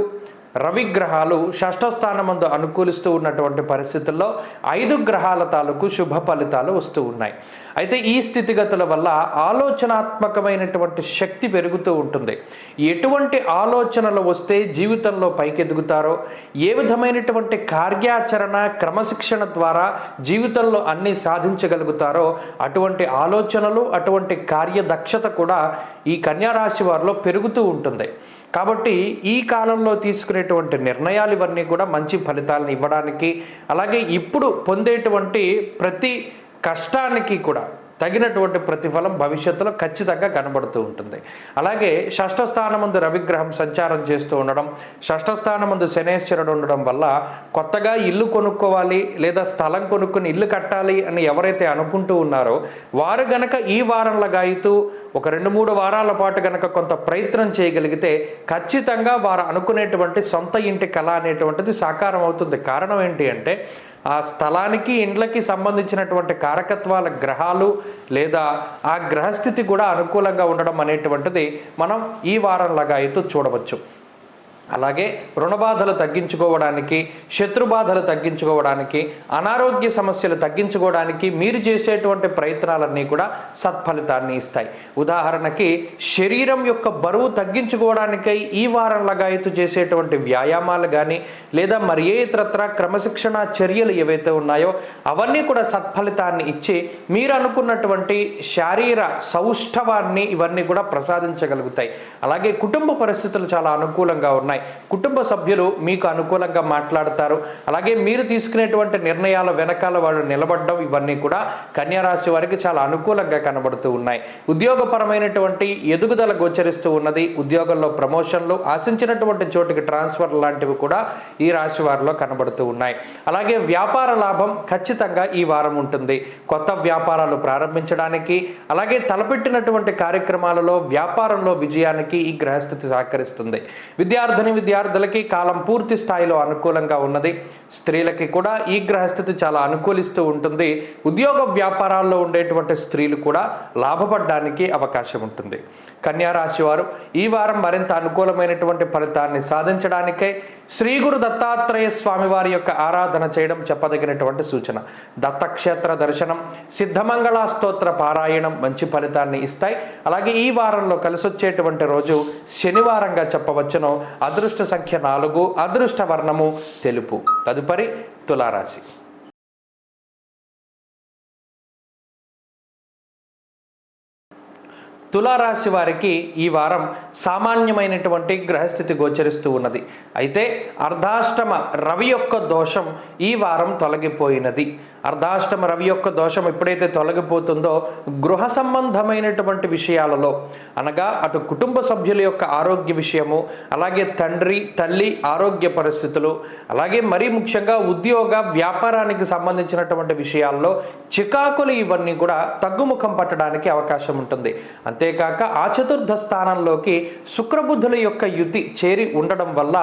రవిగ్రహాలు షష్ఠ స్థానమందు అనుకూలిస్తూ ఉన్నటువంటి పరిస్థితుల్లో 5 గ్రహాల తాలూకు శుభ ఫలితాలు వస్తూ ఉన్నాయి. అయితే ఈ స్థితిగతుల వల్ల ఆలోచనాత్మకమైనటువంటి శక్తి పెరుగుతూ ఉంటుంది. ఎటువంటి ఆలోచనలు వస్తే జీవితంలో పైకెదుగుతారో, ఏ విధమైనటువంటి కార్యాచరణ క్రమశిక్షణ ద్వారా జీవితంలో అన్ని సాధించగలుగుతారో అటువంటి ఆలోచనలు, అటువంటి కార్యదక్షత కూడా ఈ కన్యా రాశి వారిలో పెరుగుతూ ఉంటుంది. కాబట్టి ఈ కాలంలో తీసుకునేటువంటి నిర్ణయాలు ఇవన్నీ కూడా మంచి ఫలితాలను ఇవ్వడానికి, అలాగే ఇప్పుడు పొందేటువంటి ప్రతి కష్టానికి కూడా తగినటువంటి ప్రతిఫలం భవిష్యత్తులో ఖచ్చితంగా కనబడుతూ ఉంటుంది. అలాగే షష్ఠ స్థానమందు రవిగ్రహం సంచారం చేస్తూ ఉండడం, షష్ఠ స్థానమందు శనేశ్వరుడు ఉండడం వల్ల కొత్తగా ఇల్లు కొనుక్కోవాలి లేదా స్థలం కొనుక్కుని ఇల్లు కట్టాలి అని ఎవరైతే అనుకుంటూ ఉన్నారో వారు గనక ఈ వారంలో గాయతూ ఒక 2-3 వారాల పాటు గనక కొంత ప్రయత్నం చేయగలిగితే ఖచ్చితంగా వారు అనుకునేటువంటి సొంత ఇంటి కళ అనేటువంటిది సాకారం అవుతుంది. కారణం ఏంటి అంటే ఆ స్థలానికి ఇండ్లకి సంబంధించినటువంటి కారకత్వాల గ్రహాలు లేదా ఆ గ్రహస్థితి కూడా అనుకూలంగా ఉండడం అనేటువంటిది మనం ఈ వారంలాగా అయితే చూడవచ్చు. అలాగే రుణబాధలు తగ్గించుకోవడానికి, శత్రుబాధలు తగ్గించుకోవడానికి, అనారోగ్య సమస్యలు తగ్గించుకోవడానికి మీరు చేసేటువంటి ప్రయత్నాలన్నీ కూడా సత్ఫలితాన్ని ఇస్తాయి. ఉదాహరణకి శరీరం యొక్క బరువు తగ్గించుకోవడానికై ఈ వారంలాగా అయితే చేసేటువంటి వ్యాయామాలు కానీ లేదా మరి ఏ ఇతరత్ర క్రమశిక్షణ చర్యలు ఏవైతే ఉన్నాయో అవన్నీ కూడా సత్ఫలితాన్ని ఇచ్చి మీరు అనుకున్నటువంటి శారీర సౌష్ఠవాన్ని ఇవన్నీ కూడా ప్రసాదించగలుగుతాయి. అలాగే కుటుంబ పరిస్థితులు చాలా అనుకూలంగా ఉన్నాయి. కుటుంబ సభ్యులు మీకు అనుకూలంగా మాట్లాడతారు. అలాగే మీరు తీసుకునేటువంటి నిర్ణయాల వెనకాల వాళ్ళు నిలబడడం ఇవన్నీ కూడా కన్యా రాశి వారికి చాలా అనుకూలంగా కనబడుతూ ఉన్నాయి. ఉద్యోగపరమైనటువంటి ఎదుగుదల గోచరిస్తూ ఉన్నది. ఉద్యోగంలో ప్రమోషన్లు, ఆశించినటువంటి చోటుకి ట్రాన్స్ఫర్ లాంటివి కూడా ఈ రాశి వారిలో కనబడుతూ ఉన్నాయి. అలాగే వ్యాపార లాభం ఖచ్చితంగా ఈ వారం ఉంటుంది. కొత్త వ్యాపారాలు ప్రారంభించడానికి, అలాగే తలపెట్టినటువంటి కార్యక్రమాలలో వ్యాపారంలో విజయానికి ఈ గ్రహస్థితి సహకరిస్తుంది. విద్యార్థులకి కాలం పూర్తి స్థాయిలో అనుకూలంగా ఉన్నది. స్త్రీలకి కూడా ఈ గ్రహస్థితి చాలా అనుకూలిస్తూ ఉంటుంది. ఉద్యోగ వ్యాపారాల్లో ఉండేటువంటి స్త్రీలు కూడా లాభపడడానికి అవకాశం ఉంటుంది. కన్యా రాశి వారు ఈ వారం మరింత అనుకూలమైనటువంటి ఫలితాన్ని సాధించడానికే శ్రీ గురు దత్తాత్రేయ స్వామి వారి యొక్క ఆరాధన చేయడం చెప్పదగినటువంటి సూచన. దత్తక్షేత్ర దర్శనం, సిద్ధమంగళ స్తోత్ర పారాయణం మంచి ఫలితాన్ని ఇస్తాయి. అలాగే ఈ వారంలో కలిసొచ్చేటువంటి రోజు శనివారంగా చెప్పవచ్చును. అదృష్ట సంఖ్య 4, అదృష్ట వర్ణము తెలుపు. తదుపరి తులారాశి. తులారాశి వారికి ఈ వారం సామాన్యమైనటువంటి గ్రహస్థితి గోచరిస్తూ ఉన్నది. అయితే అర్ధాష్టమ రవి యొక్క దోషం ఈ వారం తొలగిపోయినది. అర్ధాష్టమ రవి యొక్క దోషం ఎప్పుడైతే తొలగిపోతుందో గృహ సంబంధమైనటువంటి విషయాలలో, అనగా అటు కుటుంబ సభ్యుల యొక్క ఆరోగ్య విషయము, అలాగే తండ్రి తల్లి ఆరోగ్య పరిస్థితులు, అలాగే మరీ ముఖ్యంగా ఉద్యోగ వ్యాపారానికి సంబంధించినటువంటి విషయాల్లో చికాకులు ఇవన్నీ కూడా తగ్గుముఖం పట్టడానికి అవకాశం ఉంటుంది. అంతేకాక ఆ చతుర్థ స్థానంలోకి శుక్రబుద్ధుల యొక్క యుతి చేరి ఉండడం వల్ల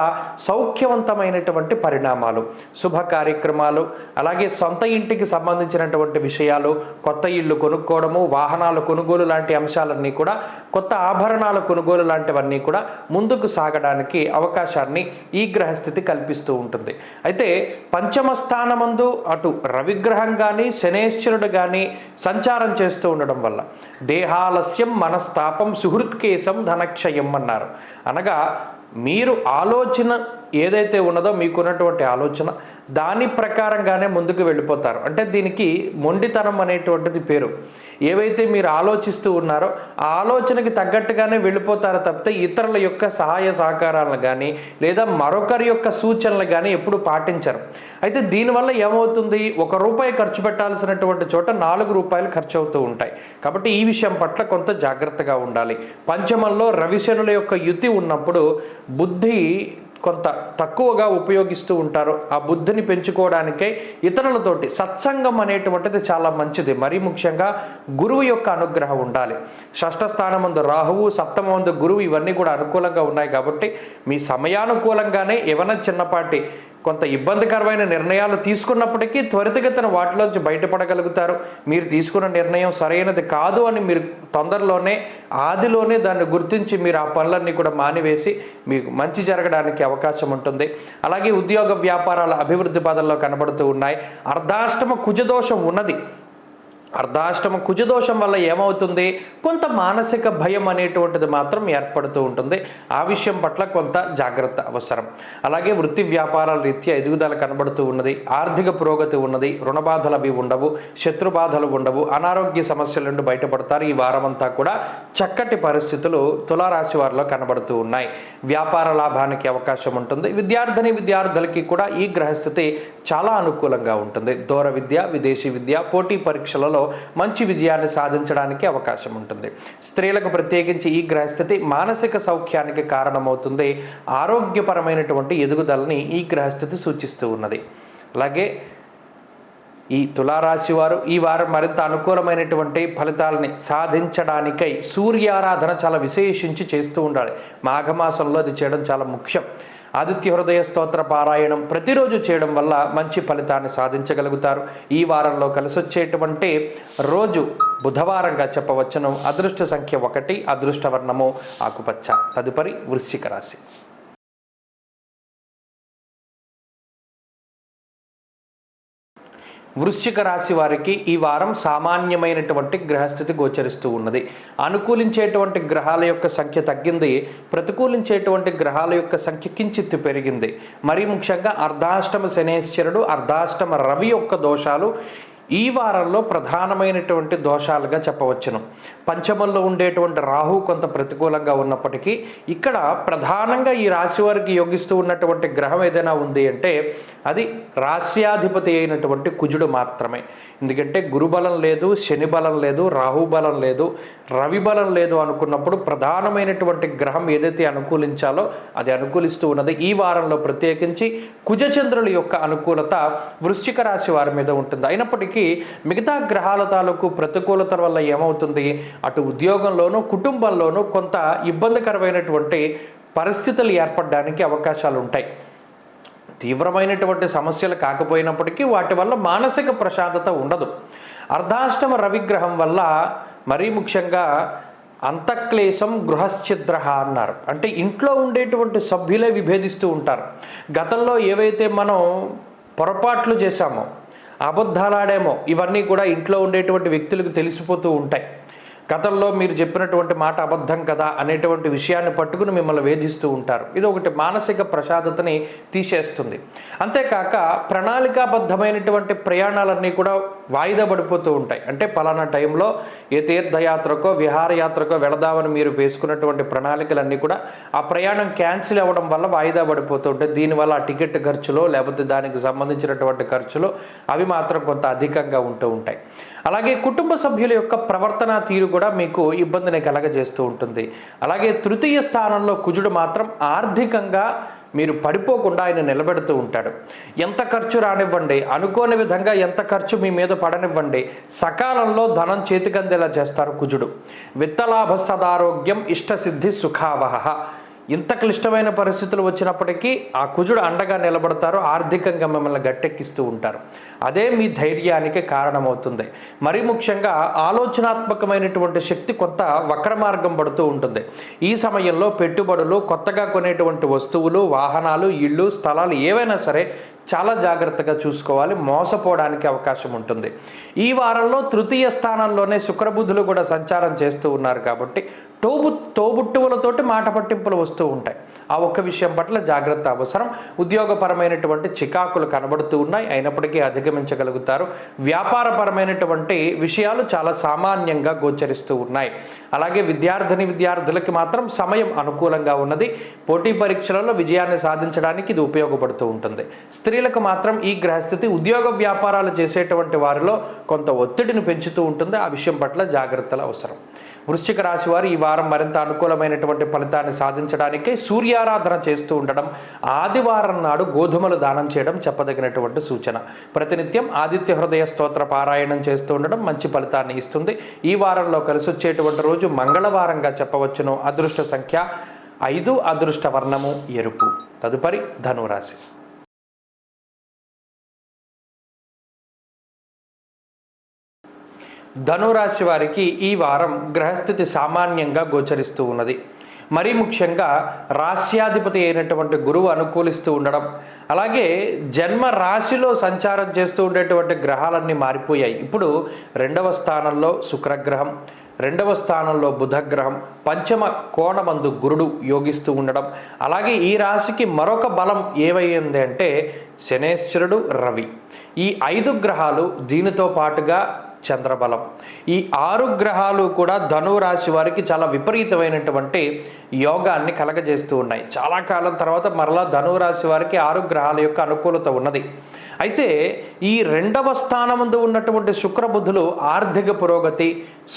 సౌఖ్యవంతమైనటువంటి పరిణామాలు, శుభ కార్యక్రమాలు, అలాగే సొంత ఇంటికి సంబంధించినటువంటి విషయాలు, కొత్త ఇళ్ళు కొనుక్కోవడము, వాహనాల కొనుగోలు లాంటి అంశాలన్నీ కూడా, కొత్త ఆభరణాల కొనుగోలు లాంటివన్నీ కూడా ముందుకు సాగడానికి అవకాశాన్ని ఈ గ్రహస్థితి కల్పిస్తూ ఉంటుంది. అయితే పంచమ స్థానమందు అటు రవిగ్రహం కానీ శనేశ్వరుడు కానీ సంచారం చేస్తూ ఉండడం వల్ల దేహాలస్యం మనస్తాపం సుహృత్కేశం ధనక్షయం అన్నారు. అనగా మీరు ఆలోచన ఏదైతే ఉన్నదో మీకున్నటువంటి ఆలోచన దాని ప్రకారంగానే ముందుకు వెళ్ళిపోతారు. అంటే దీనికి మొండితనం అనేటువంటిది పేరు. ఏవైతే మీరు ఆలోచిస్తూ ఉన్నారో ఆ ఆలోచనకి తగ్గట్టుగానే వెళ్ళిపోతారో తప్పితే ఇతరుల యొక్క సహాయ సహకారాలను కానీ లేదా మరొకరి యొక్క సూచనలు కానీ ఎప్పుడు పాటించరు. అయితే దీనివల్ల ఏమవుతుంది, ₹1 ఖర్చు పెట్టాల్సినటువంటి చోట ₹4 ఖర్చు అవుతూ ఉంటాయి. కాబట్టి ఈ విషయం పట్ల కొంత జాగ్రత్తగా ఉండాలి. పంచమంలో రవిశనుల యొక్క యుతి ఉన్నప్పుడు బుద్ధి కొంత తక్కువగా ఉపయోగిస్తూ ఉంటారు. ఆ బుద్ధిని పెంచుకోవడానికై ఇతరులతోటి సత్సంగం అనేటువంటిది చాలా మంచిది. మరీ ముఖ్యంగా గురువు యొక్క అనుగ్రహం ఉండాలి. షష్ఠ స్థానమందు రాహువు, సప్తమందు గురువు, ఇవన్నీ కూడా అనుకూలంగా ఉన్నాయి కాబట్టి మీ సమయానుకూలంగానే ఏమైనా చిన్నపాటి కొంత ఇబ్బందికరమైన నిర్ణయాలు తీసుకున్నప్పటికీ త్వరితగతిన వాటిలోంచి బయటపడగలుగుతారు. మీరు తీసుకున్న నిర్ణయం సరైనది కాదు అని మీరు తొందరలోనే ఆదిలోనే దాన్ని గుర్తించి మీరు ఆ పనులన్నీ కూడా మానివేసి మీకు మంచి జరగడానికి అవకాశం ఉంటుంది. అలాగే ఉద్యోగ వ్యాపారాల అభివృద్ధి పదంలో కనబడుతూ ఉన్నాయి. అర్ధాష్టమ కుజదోషం ఉన్నది. అర్ధాష్టమ కుజదోషం వల్ల ఏమవుతుంది, కొంత మానసిక భయం అనేటువంటిది మాత్రం ఏర్పడుతూ ఉంటుంది. ఆ విషయం పట్ల కొంత జాగ్రత్త అవసరం. అలాగే వృత్తి వ్యాపారాల రీత్యా ఎదుగుదల కనబడుతూ ఉన్నది. ఆర్థిక పురోగతి ఉన్నది. రుణ బాధలు అవి ఉండవు, శత్రు బాధలు ఉండవు, అనారోగ్య సమస్యల నుండి బయటపడతారు. ఈ వారమంతా కూడా చక్కటి పరిస్థితులు తులారాశి వారిలో కనబడుతూ ఉన్నాయి. వ్యాపార లాభానికి అవకాశం ఉంటుంది. విద్యార్థులకి కూడా ఈ గ్రహస్థితి చాలా అనుకూలంగా ఉంటుంది. దూర విద్య, విదేశీ విద్య, పోటీ పరీక్షలలో మంచి విజయాన్ని సాధించడానికి అవకాశం ఉంటుంది. స్త్రీలకు ప్రత్యేకించి ఈ గ్రహస్థితి మానసిక సౌఖ్యానికి కారణమవుతుంది. ఆరోగ్యపరమైనటువంటి ఎదుగుదలని ఈ గ్రహస్థితి సూచిస్తూ ఉన్నది. అలాగే ఈ తులారాశి వారు ఈ వారం మరింత అనుకూలమైనటువంటి ఫలితాలని సాధించడానికై సూర్యారాధన చాలా విశేషించి చేస్తూ ఉండాలి. మాఘమాసంలో అది చేయడం చాలా ముఖ్యం. ఆదిత్య హృదయ స్తోత్ర పారాయణం ప్రతిరోజు చేయడం వల్ల మంచి ఫలితాన్ని సాధించగలుగుతారు. ఈ వారంలో కలిసొచ్చేటువంటి రోజు బుధవారంగా చెప్పవచ్చును. అదృష్ట సంఖ్య 1, అదృష్ట వర్ణము ఆకుపచ్చ. తదుపరి వృశ్చిక రాశి. వృశ్చిక రాశి వారికి ఈ వారం సామాన్యమైనటువంటి గ్రహస్థితి గోచరిస్తూ ఉన్నది. అనుకూలించేటువంటి గ్రహాల యొక్క సంఖ్య తగ్గింది, ప్రతికూలించేటువంటి గ్రహాల యొక్క సంఖ్య కించిత్తు పెరిగింది. మరీ ముఖ్యంగా అర్ధాష్టమ శనేశ్వరుడు, అర్ధాష్టమ రవి యొక్క దోషాలు ఈ వారంలో ప్రధానమైనటువంటి దోషాలుగా చెప్పవచ్చును. పంచమంలో ఉండేటువంటి రాహు కొంత ప్రతికూలంగా ఉన్నప్పటికీ ఇక్కడ ప్రధానంగా ఈ రాశి వారికి యోగిస్తూ ఉన్నటువంటి గ్రహం ఏదైనా ఉంది అంటే అది రాశ్యాధిపతి అయినటువంటి కుజుడు మాత్రమే. ఎందుకంటే గురుబలం లేదు, శని బలం లేదు, రాహు బలం లేదు, రవి బలం లేదు అనుకున్నప్పుడు ప్రధానమైనటువంటి గ్రహం ఏదైతే అనుకూలించాలో అది అనుకూలిస్తూ ఉన్నది. ఈ వారంలో ప్రత్యేకించి కుజచంద్రుల యొక్క అనుకూలత వృశ్చిక రాశి వారి మీద ఉంటుంది. అయినప్పటికీ మిగతా గ్రహాల తాలూకు ప్రతికూలత వల్ల ఏమవుతుంది, అటు ఉద్యోగంలోనూ కుటుంబంలోనూ కొంత ఇబ్బందికరమైనటువంటి పరిస్థితులు ఏర్పడడానికి అవకాశాలు ఉంటాయి. తీవ్రమైనటువంటి సమస్యలు కాకపోయినప్పటికీ వాటి వల్ల మానసిక ప్రశాంతత ఉండదు. అర్ధాష్టమ రవిగ్రహం వల్ల మరీ ముఖ్యంగా అంతఃక్లేశం గృహశ్చిద్ర అన్నారు. అంటే ఇంట్లో ఉండేటువంటి సభ్యులే విభేదిస్తూ ఉంటారు. గతంలో ఏవైతే మనం పొరపాట్లు చేశామో, అబద్ధాలాడేమో, ఇవన్నీ కూడా ఇంట్లో ఉండేటువంటి వ్యక్తులకు తెలిసిపోతూ ఉంటాయి. గతంలో మీరు చెప్పినటువంటి మాట అబద్ధం కదా అనేటువంటి విషయాన్ని పట్టుకుని మిమ్మల్ని వేధిస్తూ ఉంటారు. ఇది ఒకటి మానసిక ప్రశాంతతని తీసేస్తుంది. అంతేకాక ప్రణాళికాబద్ధమైనటువంటి ప్రయాణాలన్నీ కూడా వాయిదా పడిపోతూ ఉంటాయి. అంటే పలానా టైంలో ఏ తీర్థయాత్రకో విహారయాత్రకో వెళదామని మీరు వేసుకున్నటువంటి ప్రణాళికలన్నీ కూడా ఆ ప్రయాణం క్యాన్సిల్ అవ్వడం వల్ల వాయిదా పడిపోతూ ఉంటాయి. దీనివల్ల ఆ టికెట్ ఖర్చులో లేకపోతే దానికి సంబంధించినటువంటి ఖర్చులు అవి మాత్రం కొంత అధికంగా ఉంటూ ఉంటాయి. అలాగే కుటుంబ సభ్యుల యొక్క ప్రవర్తన తీరు కూడా మీకు ఇబ్బందిని కలగజేస్తూ ఉంటుంది. అలాగే తృతీయ స్థానంలో కుజుడు మాత్రం ఆర్థికంగా మీరు పడిపోకుండా ఆయన నిలబెడుతూ ఉంటాడు. ఎంత ఖర్చు రానివ్వండి, అనుకోని విధంగా ఎంత ఖర్చు మీ మీద పడనివ్వండి, సకాలంలో ధనం చేతికందేలా చేస్తారు కుజుడు. విత్తలాభ సదారోగ్యం ఇష్టసిద్ధి సుఖావహ. ఇంత క్లిష్టమైన పరిస్థితులు వచ్చినప్పటికీ ఆ కుజుడు అండగా నిలబడతారు, ఆర్థికంగా మిమ్మల్ని గట్టెక్కిస్తూ ఉంటారు. అదే మీ ధైర్యానికి కారణమవుతుంది. మరీ ముఖ్యంగా ఆలోచనాత్మకమైనటువంటి శక్తి కొంత వక్రమార్గం పడుతూ ఉంటుంది. ఈ సమయంలో పెట్టుబడులు, కొత్తగా కొనేటువంటి వస్తువులు, వాహనాలు, ఇళ్ళు, స్థలాలు ఏవైనా సరే చాలా జాగ్రత్తగా చూసుకోవాలి. మోసపోవడానికి అవకాశం ఉంటుంది. ఈ వారంలో తృతీయ స్థానంలోనే శుక్రబుధులు కూడా సంచారం చేస్తూ ఉన్నారు కాబట్టి తోబుట్టువులతోటి మాట పట్టింపులు వస్తూ ఉంటాయి. ఆ ఒక్క విషయం పట్ల జాగ్రత్త అవసరం. ఉద్యోగపరమైనటువంటి చికాకులు కనబడుతూ ఉన్నాయి, అయినప్పటికీ అధిగమించగలుగుతారు. వ్యాపారపరమైనటువంటి విషయాలు చాలా సామాన్యంగా గోచరిస్తూ ఉన్నాయి. అలాగే విద్యార్థులకి మాత్రం సమయం అనుకూలంగా ఉన్నది. పోటీ పరీక్షలలో విజయాన్ని సాధించడానికి ఇది ఉపయోగపడుతూ ఉంటుంది. స్త్రీలకు మాత్రం ఈ గ్రహస్థితి ఉద్యోగ వ్యాపారాలు చేసేటువంటి వారిలో కొంత ఒత్తిడిని పెంచుతూ ఉంటుంది. ఆ విషయం పట్ల జాగ్రత్తలు అవసరం. వృశ్చిక రాశి వారు ఈ వారం మరింత అనుకూలమైనటువంటి ఫలితాన్ని సాధించడానికి సూర్యారాధన చేస్తూ ఉండడం, ఆదివారం నాడు గోధుమలు దానం చేయడం చెప్పదగినటువంటి సూచన. ప్రతినిత్యం ఆదిత్య హృదయ స్తోత్ర పారాయణం చేస్తూ ఉండడం మంచి ఫలితాన్ని ఇస్తుంది. ఈ వారంలో కలిసి వచ్చేటువంటి రోజు మంగళవారంగా చెప్పవచ్చును. అదృష్ట సంఖ్య 5, అదృష్ట వర్ణము ఎరుపు. తదుపరి ధనురాశి. ధనురాశి వారికి ఈ వారం గ్రహస్థితి సామాన్యంగా గోచరిస్తూ ఉన్నది. మరీ ముఖ్యంగా రాశ్యాధిపతి అయినటువంటి గురువు అనుకూలిస్తూ ఉండడం, అలాగే జన్మ రాశిలో సంచారం చేస్తూ ఉండేటువంటి గ్రహాలన్నీ మారిపోయాయి. ఇప్పుడు 2వ స్థానంలో శుక్రగ్రహం, 2వ స్థానంలో బుధగ్రహం, పంచమ కోణమందు గురుడు యోగిస్తూ ఉండడం, అలాగే ఈ రాశికి మరొక బలం ఏమైంది అంటే శనేశ్వరుడు, రవి. ఈ 5 గ్రహాలు, దీనితో పాటుగా చంద్రబలం, ఈ 6 గ్రహాలు కూడా ధనురాశి వారికి చాలా విపరీతమైనటువంటి యోగాన్ని కలగజేస్తూ ఉన్నాయి. చాలా కాలం తర్వాత మరలా ధనురాశి వారికి 6 గ్రహాల యొక్క అనుకూలత ఉన్నది. అయితే ఈ 2వ స్థానముందు ఉన్నటువంటి శుక్రబుధులు ఆర్థిక పురోగతి,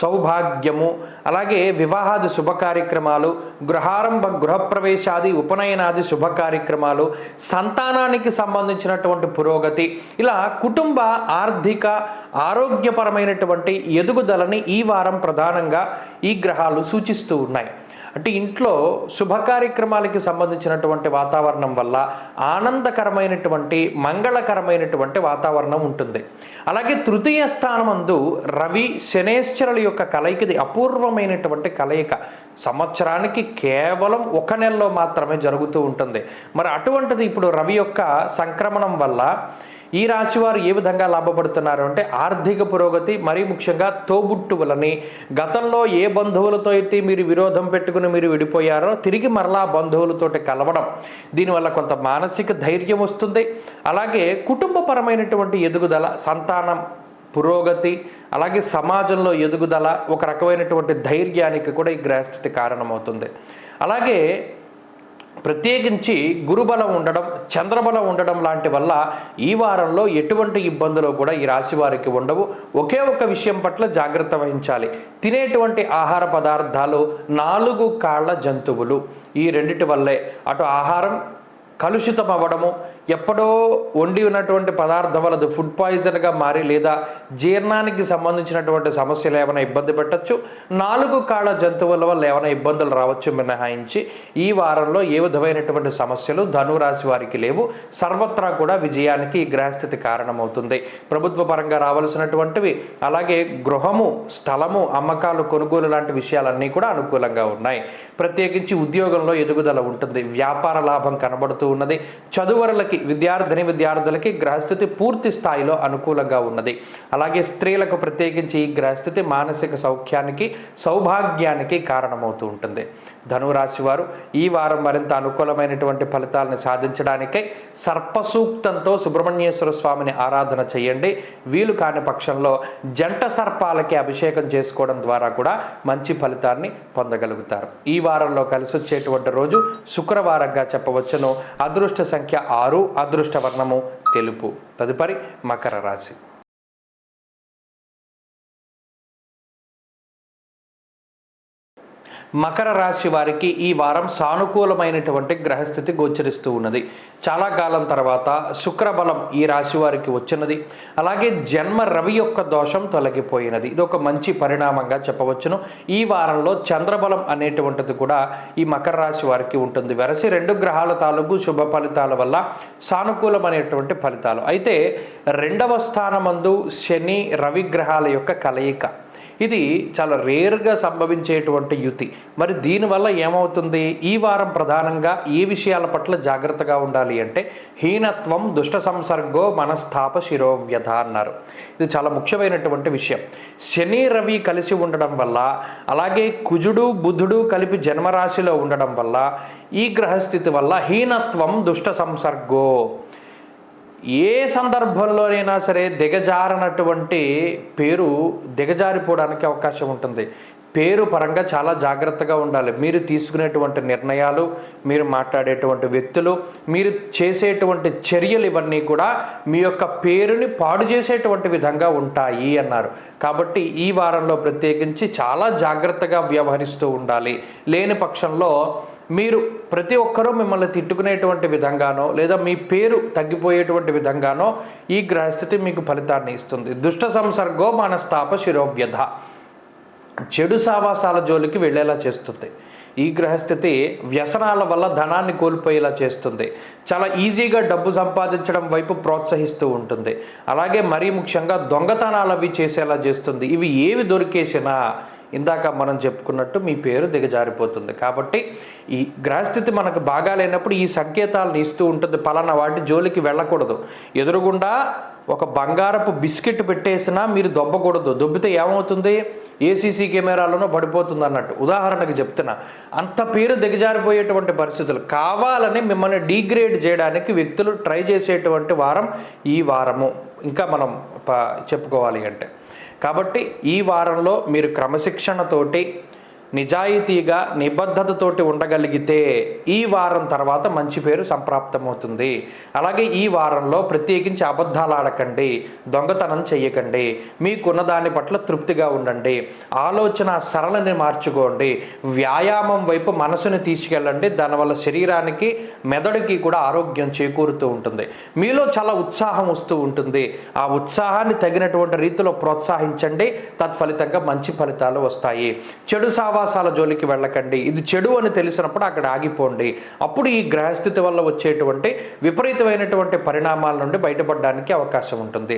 సౌభాగ్యము, అలాగే వివాహాది శుభ కార్యక్రమాలు, గృహారంభ గృహప్రవేశాది ఉపనయనాది శుభ కార్యక్రమాలు, సంతానానికి సంబంధించినటువంటి పురోగతి, ఇలా కుటుంబ ఆర్థిక ఆరోగ్యపరమైనటువంటి ఎదుగుదలని ఈ వారం ప్రధానంగా ఈ గ్రహాలు సూచిస్తూ ఉన్నాయి. అంటే ఇంట్లో శుభ కార్యక్రమాలకి సంబంధించినటువంటి వాతావరణం వల్ల ఆనందకరమైనటువంటి మంగళకరమైనటువంటి వాతావరణం ఉంటుంది. అలాగే 3వ స్థానమందు రవి శనేశ్వరుల యొక్క కలయికది అపూర్వమైనటువంటి కలయిక. సంవత్సరానికి కేవలం 1 నెలలో మాత్రమే జరుగుతూ ఉంటుంది. మరి అటువంటిది ఇప్పుడు రవి యొక్క సంక్రమణం వల్ల ఈ రాశి వారు ఏ విధంగా లాభపడుతున్నారు అంటే ఆర్థిక పురోగతి, మరీ ముఖ్యంగా తోబుట్టువులని, గతంలో ఏ బంధువులతో అయితే మీరు విరోధం పెట్టుకుని మీరు విడిపోయారో తిరిగి మరలా బంధువులతోటి కలవడం, దీనివల్ల కొంత మానసిక ధైర్యం వస్తుంది. అలాగే కుటుంబపరమైనటువంటి ఎదుగుదల, సంతానం పురోగతి, అలాగే సమాజంలో ఎదుగుదల, ఒక రకమైనటువంటి ధైర్యానికి కూడా ఈ గ్రహస్థితి కారణమవుతుంది. అలాగే ప్రత్యేకించి గురుబలం ఉండడం, చంద్రబలం ఉండడం లాంటి వల్ల ఈ వారంలో ఎటువంటి ఇబ్బందులు కూడా ఈ రాశి వారికి ఉండవు. ఒకే ఒక విషయం పట్ల జాగ్రత్త వహించాలి. తినేటువంటి ఆహార పదార్థాలు 4 కాళ్ళ జంతువులు, ఈ రెండిటి వల్లే అటు ఆహారం కలుషితం అవ్వడము, ఎప్పుడో వండి ఉన్నటువంటి పదార్థం వల్ల ఫుడ్ పాయిజన్గా మారి లేదా జీర్ణానికి సంబంధించినటువంటి సమస్యలు ఏమైనా ఇబ్బంది పెట్టచ్చు. 4 కాళ్ళ జంతువుల వల్ల ఏమైనా ఇబ్బందులు రావచ్చు మినహాయించి ఈ వారంలో ఏ విధమైనటువంటి సమస్యలు ధనురాశి వారికి లేవు. సర్వత్రా కూడా విజయానికి ఈ గ్రహస్థితి కారణమవుతుంది. ప్రభుత్వ పరంగా రావాల్సినటువంటివి, అలాగే గృహము, స్థలము, అమ్మకాలు, కొనుగోలు లాంటి విషయాలన్నీ కూడా అనుకూలంగా ఉన్నాయి. ప్రత్యేకించి ఉద్యోగంలో ఎదుగుదల ఉంటుంది, వ్యాపార లాభం కనబడుతూ ఉన్నది. చదువరులకి, విద్యార్థులకి గ్రహస్థితి పూర్తి స్థాయిలో అనుకూలంగా ఉన్నది. అలాగే స్త్రీలకు ప్రత్యేకించి ఈ గ్రహస్థితి మానసిక సౌఖ్యానికి, సౌభాగ్యానికి కారణమవుతూ ఉంటుంది. ధనురాశి వారు ఈ వారం మరింత అనుకూలమైనటువంటి ఫలితాలను సాధించడానికై సర్పసూక్తంతో సుబ్రహ్మణ్యేశ్వర స్వామిని ఆరాధన చేయండి. వీలు కాని పక్షంలో జంట సర్పాలకి అభిషేకం చేసుకోవడం ద్వారా కూడా మంచి ఫలితాన్ని పొందగలుగుతారు. ఈ వారంలో కలిసి వచ్చేటువంటి రోజు శుక్రవారంగా చెప్పవచ్చును. అదృష్ట సంఖ్య 6, అదృష్ట వర్ణము తెలుపు. తదుపరి మకర రాశి. మకర రాశి వారికి ఈ వారం సానుకూలమైనటువంటి గ్రహస్థితి గోచరిస్తూ ఉన్నది. చాలా కాలం తర్వాత శుక్రబలం ఈ రాశి వారికి వచ్చినది. అలాగే జన్మ రవి యొక్క దోషం తొలగిపోయినది. ఇది ఒక మంచి పరిణామంగా చెప్పవచ్చును. ఈ వారంలో చంద్రబలం అనేటువంటిది కూడా ఈ మకర రాశి వారికి ఉంటుంది. వెరసి 2 గ్రహాల తాలూకు శుభ ఫలితాల వల్ల సానుకూలమైనటువంటి ఫలితాలు. అయితే 2వ స్థానమందు శని రవి గ్రహాల యొక్క కలయిక, ఇది చాలా రేర్గా సంభవించేటువంటి యుతి. మరి దీనివల్ల ఏమవుతుంది? ఈ వారం ప్రధానంగా ఏ విషయాల పట్ల జాగ్రత్తగా ఉండాలి అంటే హీనత్వం, దుష్ట సంసర్గో, మనస్తాప, శిరోవ్యధ అన్నారు. ఇది చాలా ముఖ్యమైనటువంటి విషయం. శని రవి కలిసి ఉండడం వల్ల, అలాగే కుజుడు బుధుడు కలిపి జన్మరాశిలో ఉండడం వల్ల ఈ గ్రహస్థితి వల్ల హీనత్వం, దుష్ట సంసర్గో, ఏ సందర్భంలోనైనా సరే దిగజారనటువంటి పేరు దిగజారిపోవడానికి అవకాశం ఉంటుంది. పేరు పరంగా చాలా జాగ్రత్తగా ఉండాలి. మీరు తీసుకునేటువంటి నిర్ణయాలు, మీరు మాట్లాడేటువంటి వ్యక్తులు, మీరు చేసేటువంటి చర్యలు ఇవన్నీ కూడా మీ యొక్క పేరుని పాడు చేసేటువంటి విధంగా ఉంటాయి అన్నారు. కాబట్టి ఈ వారంలో ప్రత్యేకించి చాలా జాగ్రత్తగా వ్యవహరిస్తూ ఉండాలి. లేని పక్షంలో మీరు ప్రతి ఒక్కరూ మిమ్మల్ని తిట్టుకునేటువంటి విధంగానో లేదా మీ పేరు తగ్గిపోయేటువంటి విధంగానో ఈ గ్రహస్థితి మీకు ఫలితాన్ని ఇస్తుంది. దుష్ట సంసర్గో మనస్తాప శిరోవ్యధ, చెడు సావాసాల జోలికి వెళ్ళేలా చేస్తుంది. ఈ గ్రహస్థితి వ్యసనాల వల్ల ధనాన్ని కోల్పోయేలా చేస్తుంది. చాలా ఈజీగా డబ్బు సంపాదించడం వైపు ప్రోత్సహిస్తూ ఉంటుంది. అలాగే మరీ ముఖ్యంగా దొంగతనాలు అవి చేసేలా చేస్తుంది. ఇవి ఏవి దొరికేసినా ఇందాక మనం చెప్పుకున్నట్టు మీ పేరు దిగజారిపోతుంది. కాబట్టి ఈ గ్రహస్థితి మనకు బాగా లేనప్పుడు ఈ సంకేతాలను ఇస్తూ ఉంటుంది. పలానా వాటి జోలికి వెళ్ళకూడదు. ఎదురుగుండా ఒక బంగారపు బిస్కెట్ పెట్టేసినా మీరు దొబ్బకూడదు. దొబ్బితే ఏమవుతుంది? ఏసీసీ కెమెరాలోనో పడిపోతుంది అన్నట్టు. ఉదాహరణకు చెప్తున్నా, అంత పేరు దిగజారిపోయేటువంటి పరిస్థితులు. కావాలని మిమ్మల్ని డీగ్రేడ్ చేయడానికి వ్యక్తులు ట్రై చేసేటువంటి వారం ఈ వారము. ఇంకా మనం చెప్పుకోవాలి అంటే, కాబట్టి ఈ వారంలో మీరు క్రమశిక్షణతోటి, నిజాయితీగా, నిబద్ధతతోటి ఉండగలిగితే ఈ వారం తర్వాత మంచి పేరు సంప్రాప్తమవుతుంది. అలాగే ఈ వారంలో ప్రత్యేకించి అబద్ధాలు ఆడకండి, దొంగతనం చెయ్యకండి, మీకున్న దాని పట్ల తృప్తిగా ఉండండి, ఆలోచన సరళని మార్చుకోండి, వ్యాయామం వైపు మనసుని తీసుకెళ్ళండి. దానివల్ల శరీరానికి, మెదడుకి కూడా ఆరోగ్యం చేకూరుతూ ఉంటుంది. మీలో చాలా ఉత్సాహం వస్తూ ఉంటుంది. ఆ ఉత్సాహాన్ని తగినటువంటి రీతిలో ప్రోత్సహించండి. తత్ఫలితంగా మంచి ఫలితాలు వస్తాయి. చెడు సావాసాల జోలికి వెళ్ళకండి. ఇది చెడు అని తెలిసినప్పుడు అక్కడ ఆగిపోండి. అప్పుడు ఈ గ్రహస్థితి వల్ల వచ్చేటువంటి విపరీతమైనటువంటి పరిణామాల నుండి బయటపడడానికి అవకాశం ఉంటుంది.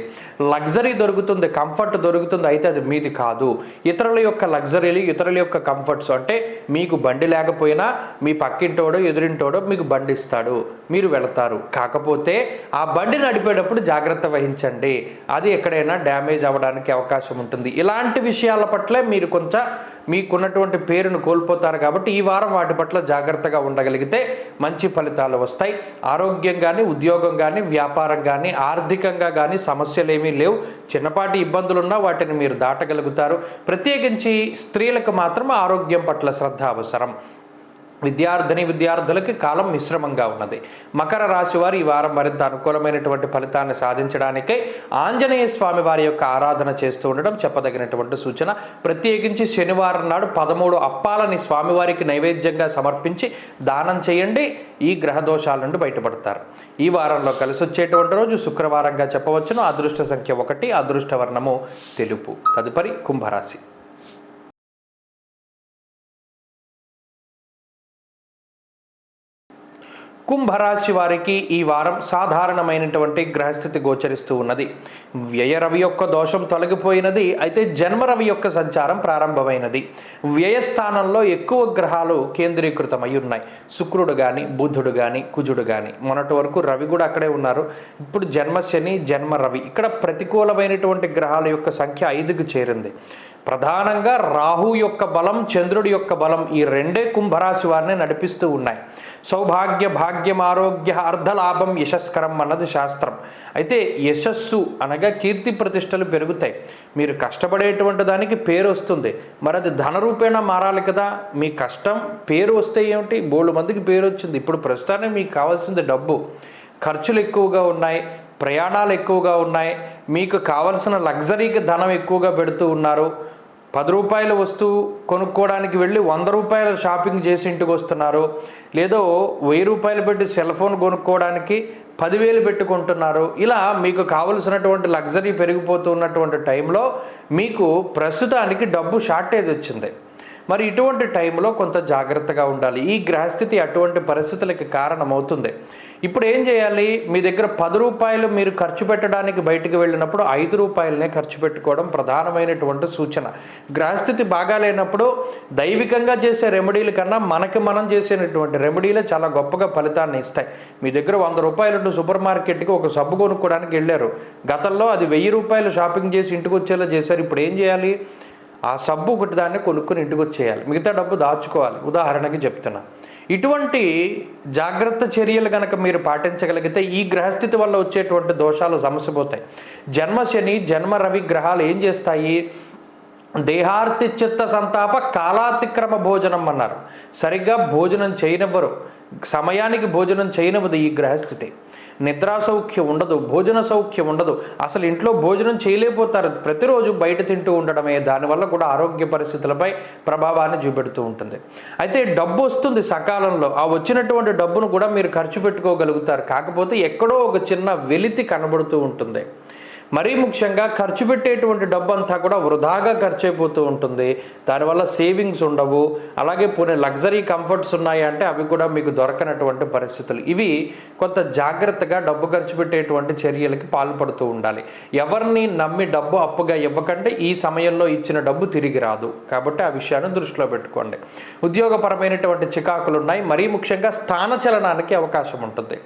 లగ్జరీ దొరుకుతుంది, కంఫర్ట్ దొరుకుతుంది, అయితే అది మీది కాదు. ఇతరుల యొక్క లగ్జరీలు, ఇతరుల యొక్క కంఫర్ట్స్. అంటే మీకు బండి లేకపోయినా మీ పక్కింటోడో ఎదురింటోడో మీకు బండి ఇస్తాడు, మీరు వెళతారు. కాకపోతే ఆ బండి నడిపేటప్పుడు జాగ్రత్త వహించండి. అది ఎక్కడైనా డ్యామేజ్ అవ్వడానికి అవకాశం ఉంటుంది. ఇలాంటి విషయాల పట్లే మీరు కొంచెం మీకున్నటువంటి పేరును కోల్పోతారు. కాబట్టి ఈ వారం వాటి పట్ల జాగ్రత్తగా ఉండగలిగితే మంచి ఫలితాలు వస్తాయి. ఆరోగ్యం కానీ, ఉద్యోగం కానీ, వ్యాపారం కానీ, ఆర్థికంగా కానీ సమస్యలు ఏమీ లేవు. చిన్నపాటి ఇబ్బందులున్నా వాటిని మీరు దాటగలుగుతారు. ప్రత్యేకించి స్త్రీలకు మాత్రం ఆరోగ్యం పట్ల శ్రద్ధ అవసరం. విద్యార్థులకి కాలం మిశ్రమంగా ఉన్నది. మకర రాశి వారు ఈ వారం మరింత అనుకూలమైనటువంటి ఫలితాన్ని సాధించడానికై ఆంజనేయ స్వామి వారి యొక్క ఆరాధన చేస్తూ ఉండడం చెప్పదగినటువంటి సూచన. ప్రత్యేకించి శనివారం నాడు 13 అప్పాలని స్వామివారికి నైవేద్యంగా సమర్పించి దానం చేయండి. ఈ గ్రహ దోషాల నుండి బయటపడతారు. ఈ వారంలో కలిసి వచ్చేటువంటి రోజు శుక్రవారంగా చెప్పవచ్చును. అదృష్ట సంఖ్య 1, అదృష్ట వర్ణము తెలుపు. తదుపరి కుంభరాశి. కుంభరాశి వారికి ఈ వారం సాధారణమైనటువంటి గ్రహస్థితి గోచరిస్తూ ఉన్నది. వ్యయ రవి యొక్క దోషం తొలగిపోయినది. అయితే జన్మ రవి యొక్క సంచారం ప్రారంభమైనది. వ్యయస్థానంలో ఎక్కువ గ్రహాలు కేంద్రీకృతమై ఉన్నాయి. శుక్రుడు కానీ, బుధుడు కానీ, కుజుడు కానీ. మొన్నటి వరకు రవి కూడా అక్కడే ఉన్నారు. ఇప్పుడు జన్మ శని, జన్మ రవి. ఇక్కడ ప్రతికూలమైనటువంటి గ్రహాల యొక్క సంఖ్య 5కు చేరింది. ప్రధానంగా రాహు యొక్క బలం, చంద్రుడి యొక్క బలం, ఈ రెండే కుంభరాశి వారిని నడిపిస్తూ ఉన్నాయి. సౌభాగ్య, భాగ్యం, ఆరోగ్య, అర్ధలాభం, యశస్కరం అన్నది శాస్త్రం. అయితే యశస్సు అనగా కీర్తి ప్రతిష్టలు పెరుగుతాయి. మీరు కష్టపడేటువంటి దానికి పేరు వస్తుంది. మరి అది ధన రూపేణా మారాలి కదా. మీ కష్టం పేరు వస్తే ఏమిటి? బోల్డు మందికి పేరు వచ్చింది. ఇప్పుడు ప్రస్తుతానికి మీకు కావాల్సింది డబ్బు. ఖర్చులు ఎక్కువగా ఉన్నాయి, ప్రయాణాలు ఎక్కువగా ఉన్నాయి, మీకు కావలసిన లగ్జరీకి ధనం ఎక్కువగా పెడుతూ ఉన్నారు. 10 రూపాయల వస్తువు కొనుక్కోవడానికి వెళ్ళి 100 రూపాయల షాపింగ్ చేసి ఇంటికి వస్తున్నారు. లేదో 1000 రూపాయలు పెట్టి సెల్ ఫోన్ కొనుక్కోవడానికి 10,000 పెట్టుకుంటున్నారు. ఇలా మీకు కావలసినటువంటి లగ్జరీ పెరిగిపోతూ ఉన్నటువంటి టైంలో మీకు ప్రస్తుతానికి డబ్బు షార్టేజ్ వచ్చింది. మరి ఇటువంటి టైంలో కొంత జాగ్రత్తగా ఉండాలి. ఈ గ్రహస్థితి అటువంటి పరిస్థితులకి కారణమవుతుంది. ఇప్పుడు ఏం చేయాలి? మీ దగ్గర 10 రూపాయలు మీరు ఖర్చు పెట్టడానికి బయటికి వెళ్ళినప్పుడు 5 రూపాయలనే ఖర్చు పెట్టుకోవడం ప్రధానమైనటువంటి సూచన. గ్రహస్థితి బాగా లేనప్పుడు దైవికంగా చేసే రెమెడీల కన్నా మనకి మనం చేసేటువంటి రెమెడీలే చాలా గొప్పగా ఫలితాన్ని ఇస్తాయి. మీ దగ్గర 100 రూపాయలు సూపర్ మార్కెట్కి ఒక సబ్బు కొనుక్కోవడానికి వెళ్ళారు. గతంలో అది 1000 రూపాయలు షాపింగ్ చేసి ఇంటికి వచ్చేలా చేశారు. ఇప్పుడు ఏం చేయాలి? ఆ సబ్బు ఒకటి దాన్ని కొనుక్కొని ఇంటికి వచ్చేయాలి. మిగతా డబ్బు దాచుకోవాలి. ఉదాహరణకి చెప్తున్నా. ఇటువంటి జాగ్రత్త చర్యలు కనుక మీరు పాటించగలిగితే ఈ గ్రహస్థితి వల్ల వచ్చేటువంటి దోషాలు సమసిపోతాయి. జన్మ శని, జన్మ రవి గ్రహాలు ఏం చేస్తాయి? దేహార్తి చిత్త సంతాప కాలాతిక్రమ భోజనం అన్నారు. సరిగ్గా భోజనం చేయనివ్వరు, సమయానికి భోజనం చేయనివ్వదు ఈ గ్రహస్థితి. నిద్రా సౌఖ్యం ఉండదు, భోజన సౌఖ్యం ఉండదు, అసలు ఇంట్లో భోజనం చేయలేకపోతారు. ప్రతిరోజు బయట తింటూ ఉండడమే దానివల్ల కూడా ఆరోగ్య పరిస్థితులపై ప్రభావాన్ని చూపెడుతూ ఉంటుంది. అయితే డబ్బు వస్తుంది సకాలంలో, ఆ వచ్చినటువంటి డబ్బును కూడా మీరు ఖర్చు పెట్టుకోగలుగుతారు. కాకపోతే ఎక్కడో ఒక చిన్న వెలితి కనబడుతూ ఉంటుంది. మరీ ముఖ్యంగా ఖర్చు పెట్టేటువంటి డబ్బు అంతా కూడా వృధాగా ఖర్చు అయిపోతూ ఉంటుంది. దానివల్ల సేవింగ్స్ ఉండవు. అలాగే పోనీ లగ్జరీ కంఫర్ట్స్ ఉన్నాయి అంటే అవి కూడా మీకు దొరకనటువంటి పరిస్థితులు. ఇవి కొంత జాగ్రత్తగా డబ్బు ఖర్చు పెట్టేటువంటి చర్యలకి పాల్పడుతూ ఉండాలి. ఎవరిని నమ్మి డబ్బు అప్పుగా ఇవ్వకంటే ఈ సమయంలో ఇచ్చిన డబ్బు తిరిగి రాదు. కాబట్టి ఆ విషయాన్ని దృష్టిలో పెట్టుకోండి. ఉద్యోగపరమైనటువంటి చికాకులు ఉన్నాయి. మరీ ముఖ్యంగా స్థానచలనానికి అవకాశం ఉంటుంది.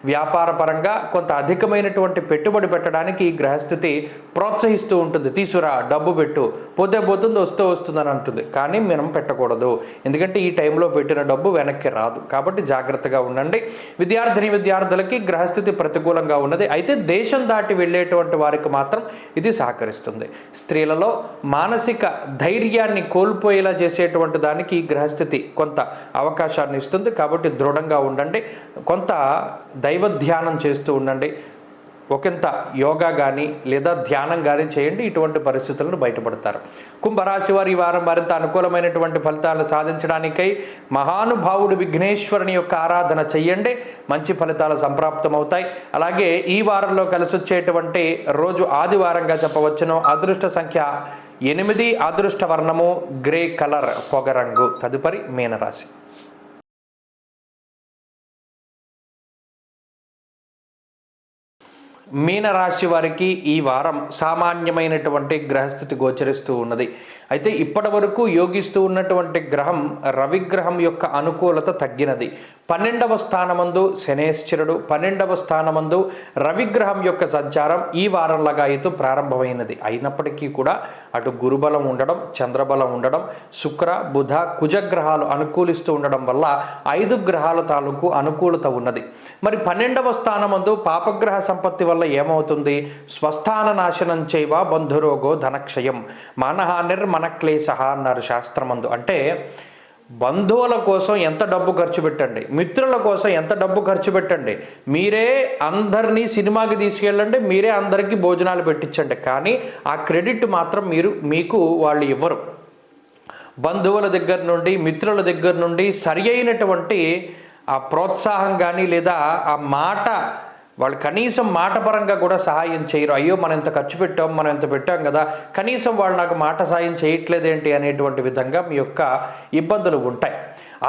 వ్యాపార పరంగా కొంత అధికమైనటువంటి పెట్టుబడి పెట్టడానికి ఈ గ్రహస్థితి ప్రోత్సహిస్తూ ఉంటుంది. తీసుకురా, డబ్బు పెట్టు, పోతే పోతుంది, వస్తూ వస్తుందని అంటుంది. కానీ మనం పెట్టకూడదు, ఎందుకంటే ఈ టైంలో పెట్టిన డబ్బు వెనక్కి రాదు. కాబట్టి జాగ్రత్తగా ఉండండి. విద్యార్థులకి గ్రహస్థితి ప్రతికూలంగా ఉన్నది. అయితే దేశం దాటి వెళ్ళేటువంటి వారికి మాత్రం ఇది సహకరిస్తుంది. స్త్రీలలో మానసిక ధైర్యాన్ని కోల్పోయేలా చేసేటువంటి దానికి ఈ గ్రహస్థితి కొంత అవకాశాన్ని ఇస్తుంది. కాబట్టి దృఢంగా ఉండండి. కొంత దైవ ధ్యానం చేస్తూ ఉండండి. ఒకంత యోగా కానీ లేదా ధ్యానం కానీ చేయండి. ఇటువంటి పరిస్థితులను బయటపడతారు. కుంభరాశి వారి ఈ వారం మరింత అనుకూలమైనటువంటి ఫలితాలను సాధించడానికై మహానుభావుడు విఘ్నేశ్వరుని యొక్క ఆరాధన చెయ్యండి. మంచి ఫలితాలు సంప్రాప్తమవుతాయి. అలాగే ఈ వారంలో కలిసి వచ్చేటువంటి రోజు ఆదివారంగా చెప్పవచ్చును. అదృష్ట సంఖ్య 8, అదృష్ట వర్ణము గ్రే కలర్, పొగరంగు. తదుపరి మీనరాశి. మీనరాశి వారికి ఈ వారం సామాన్యమైనటువంటి గ్రహస్థితి గోచరిస్తూ ఉన్నది. అయితే ఇప్పటి వరకు యోగిస్తూ ఉన్నటువంటి గ్రహం రవిగ్రహం యొక్క అనుకూలత తగ్గినది. 12వ స్థానమందు శనేశ్వరుడు, 12వ స్థానమందు రవిగ్రహం యొక్క సంచారం ఈ వారం లగాయతు ప్రారంభమైనది. అయినప్పటికీ కూడా అటు గురుబలం ఉండడం, చంద్రబలం ఉండడం, శుక్ర బుధ కుజగ్రహాలు అనుకూలిస్తూ ఉండడం వల్ల 5 గ్రహాల తాలూకు అనుకూలత ఉన్నది. మరి 12వ స్థానమందు పాపగ్రహ సంపత్తి వల్ల ఏమవుతుంది? స్వస్థాన నాశనం చేయవ బంధురోగో ధనక్షయం మానహానిర్మనక్లేశ అన్నారు శాస్త్రమందు. అంటే బంధువుల కోసం ఎంత డబ్బు ఖర్చు పెట్టండి, మిత్రుల కోసం ఎంత డబ్బు ఖర్చు పెట్టండి, మీరే అందరినీ సినిమాకి తీసుకెళ్ళండి, మీరే అందరికీ భోజనాలు పెట్టించండి, కానీ ఆ క్రెడిట్ మాత్రం మీకు వాళ్ళు ఇవ్వరు. బంధువుల దగ్గర నుండి, మిత్రుల దగ్గర నుండి సరి అయినటువంటి ఆ ప్రోత్సాహం కానీ లేదా ఆ మాట, వాళ్ళు కనీసం మాట పరంగా కూడా సహాయం చేయరు. అయ్యో మనం ఇంత ఖర్చు పెట్టాం, మనం ఇంత పెట్టాం కదా, కనీసం వాళ్ళు నాకు మాట సాయం చేయట్లేదేంటి అనేటువంటి విధంగా మీ యొక్క ఇబ్బందులు ఉంటాయి.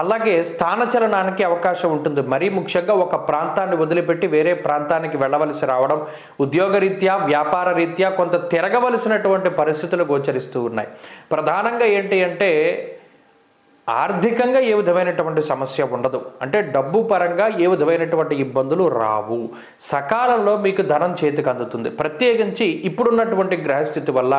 అలాగే స్థానచలనానికి అవకాశం ఉంటుంది. మరీ ముఖ్యంగా ఒక ప్రాంతాన్ని వదిలిపెట్టి వేరే ప్రాంతానికి వెళ్ళవలసి రావడం, ఉద్యోగరీత్యా వ్యాపార రీత్యా కొంత తిరగవలసినటువంటి పరిస్థితులు గోచరిస్తూ ఉన్నాయి. ప్రధానంగా ఏంటి అంటే ఆర్థికంగా ఏ విధమైనటువంటి సమస్య ఉండదు. అంటే డబ్బు పరంగా ఏ విధమైనటువంటి ఇబ్బందులు రావు. సకాలంలో మీకు ధనం చేతికి అందుతుంది. ప్రత్యేకించి ఇప్పుడున్నటువంటి గ్రహస్థితి వల్ల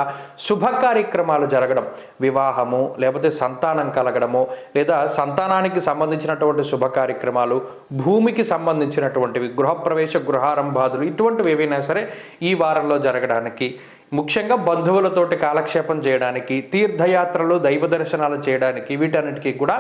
శుభ కార్యక్రమాలు జరగడం, వివాహము లేకపోతే సంతానం కలగడము, లేదా సంతానానికి సంబంధించినటువంటి శుభ కార్యక్రమాలు, భూమికి సంబంధించినటువంటివి, గృహప్రవేశ గృహారంభాదులు, ఇటువంటివి ఏవైనా సరే ఈ వారంలో జరగడానికి, ముఖ్యంగా బంధువులతోటి కాలక్షేపం చేయడానికి, తీర్థయాత్రలు దైవ దర్శనాలు చేయడానికి, వీటన్నిటికీ కూడా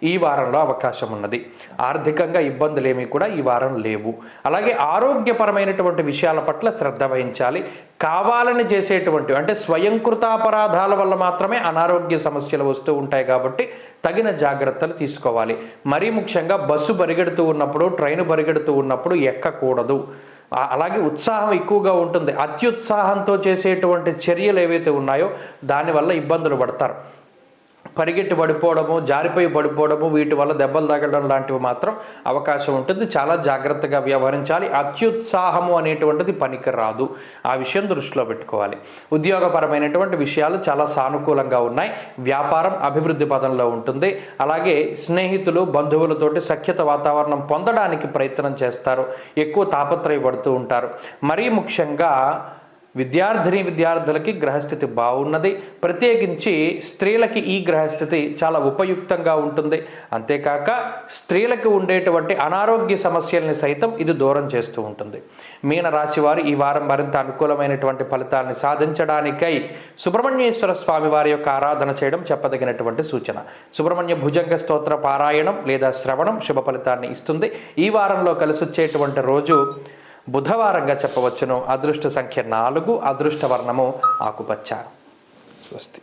ఈ వారంలో అవకాశం ఉన్నది. ఆర్థికంగా ఇబ్బందులు ఏమీ కూడా ఈ వారం లేవు. అలాగే ఆరోగ్యపరమైనటువంటి విషయాల పట్ల శ్రద్ధ వహించాలి. కావాలని చేసేటువంటి అంటే స్వయంకృతాపరాధాల వల్ల మాత్రమే అనారోగ్య సమస్యలు వస్తూ ఉంటాయి. కాబట్టి తగిన జాగ్రత్తలు తీసుకోవాలి. మరీ ముఖ్యంగా బస్సు పరిగెడుతూ ఉన్నప్పుడు, ట్రైన్ పరిగెడుతూ ఉన్నప్పుడు ఎక్కకూడదు. అలాగే ఉత్సాహం ఎక్కువగా ఉంటుంది. అత్యుత్సాహంతో చేసేటువంటి చర్యలు ఏవైతే ఉన్నాయో దానివల్ల ఇబ్బందులు పడతారు. పరిగెట్టి పడిపోవడము, జారిపోయి పడిపోవడము, వీటి వల్ల దెబ్బలు తగలడం లాంటివి మాత్రం అవకాశం ఉంటుంది. చాలా జాగ్రత్తగా వ్యవహరించాలి. అత్యుత్సాహము అనేటువంటిది పనికి రాదు. ఆ విషయం దృష్టిలో పెట్టుకోవాలి. ఉద్యోగపరమైనటువంటి విషయాలు చాలా సానుకూలంగా ఉన్నాయి. వ్యాపారం అభివృద్ధి పదంలో ఉంటుంది. అలాగే స్నేహితులు బంధువులతోటి సఖ్యత వాతావరణం పొందడానికి ప్రయత్నం చేస్తారు. ఎక్కువ తాపత్రయపడుతూ ఉంటారు. మరీ ముఖ్యంగా విద్యార్థులకి గ్రహస్థితి బాగున్నది. ప్రత్యేకించి స్త్రీలకి ఈ గ్రహస్థితి చాలా ఉపయుక్తంగా ఉంటుంది. అంతేకాక స్త్రీలకు ఉండేటువంటి అనారోగ్య సమస్యల్ని సైతం ఇది దూరం చేస్తూ ఉంటుంది. మీన రాశి వారు ఈ వారం మరింత అనుకూలమైనటువంటి ఫలితాలను సాధించడానికై సుబ్రహ్మణ్యేశ్వర స్వామి వారి యొక్క ఆరాధన చేయడం చెప్పదగినటువంటి సూచన. సుబ్రహ్మణ్య భుజంగ స్తోత్ర పారాయణం లేదా శ్రవణం శుభ ఫలితాన్ని ఇస్తుంది. ఈ వారంలో కలిసి వచ్చేటువంటి రోజు బుధవారంగా చెప్పవచ్చును. అదృష్ట సంఖ్య 4, అదృష్ట వర్ణము ఆకుపచ్చ. స్వస్తి.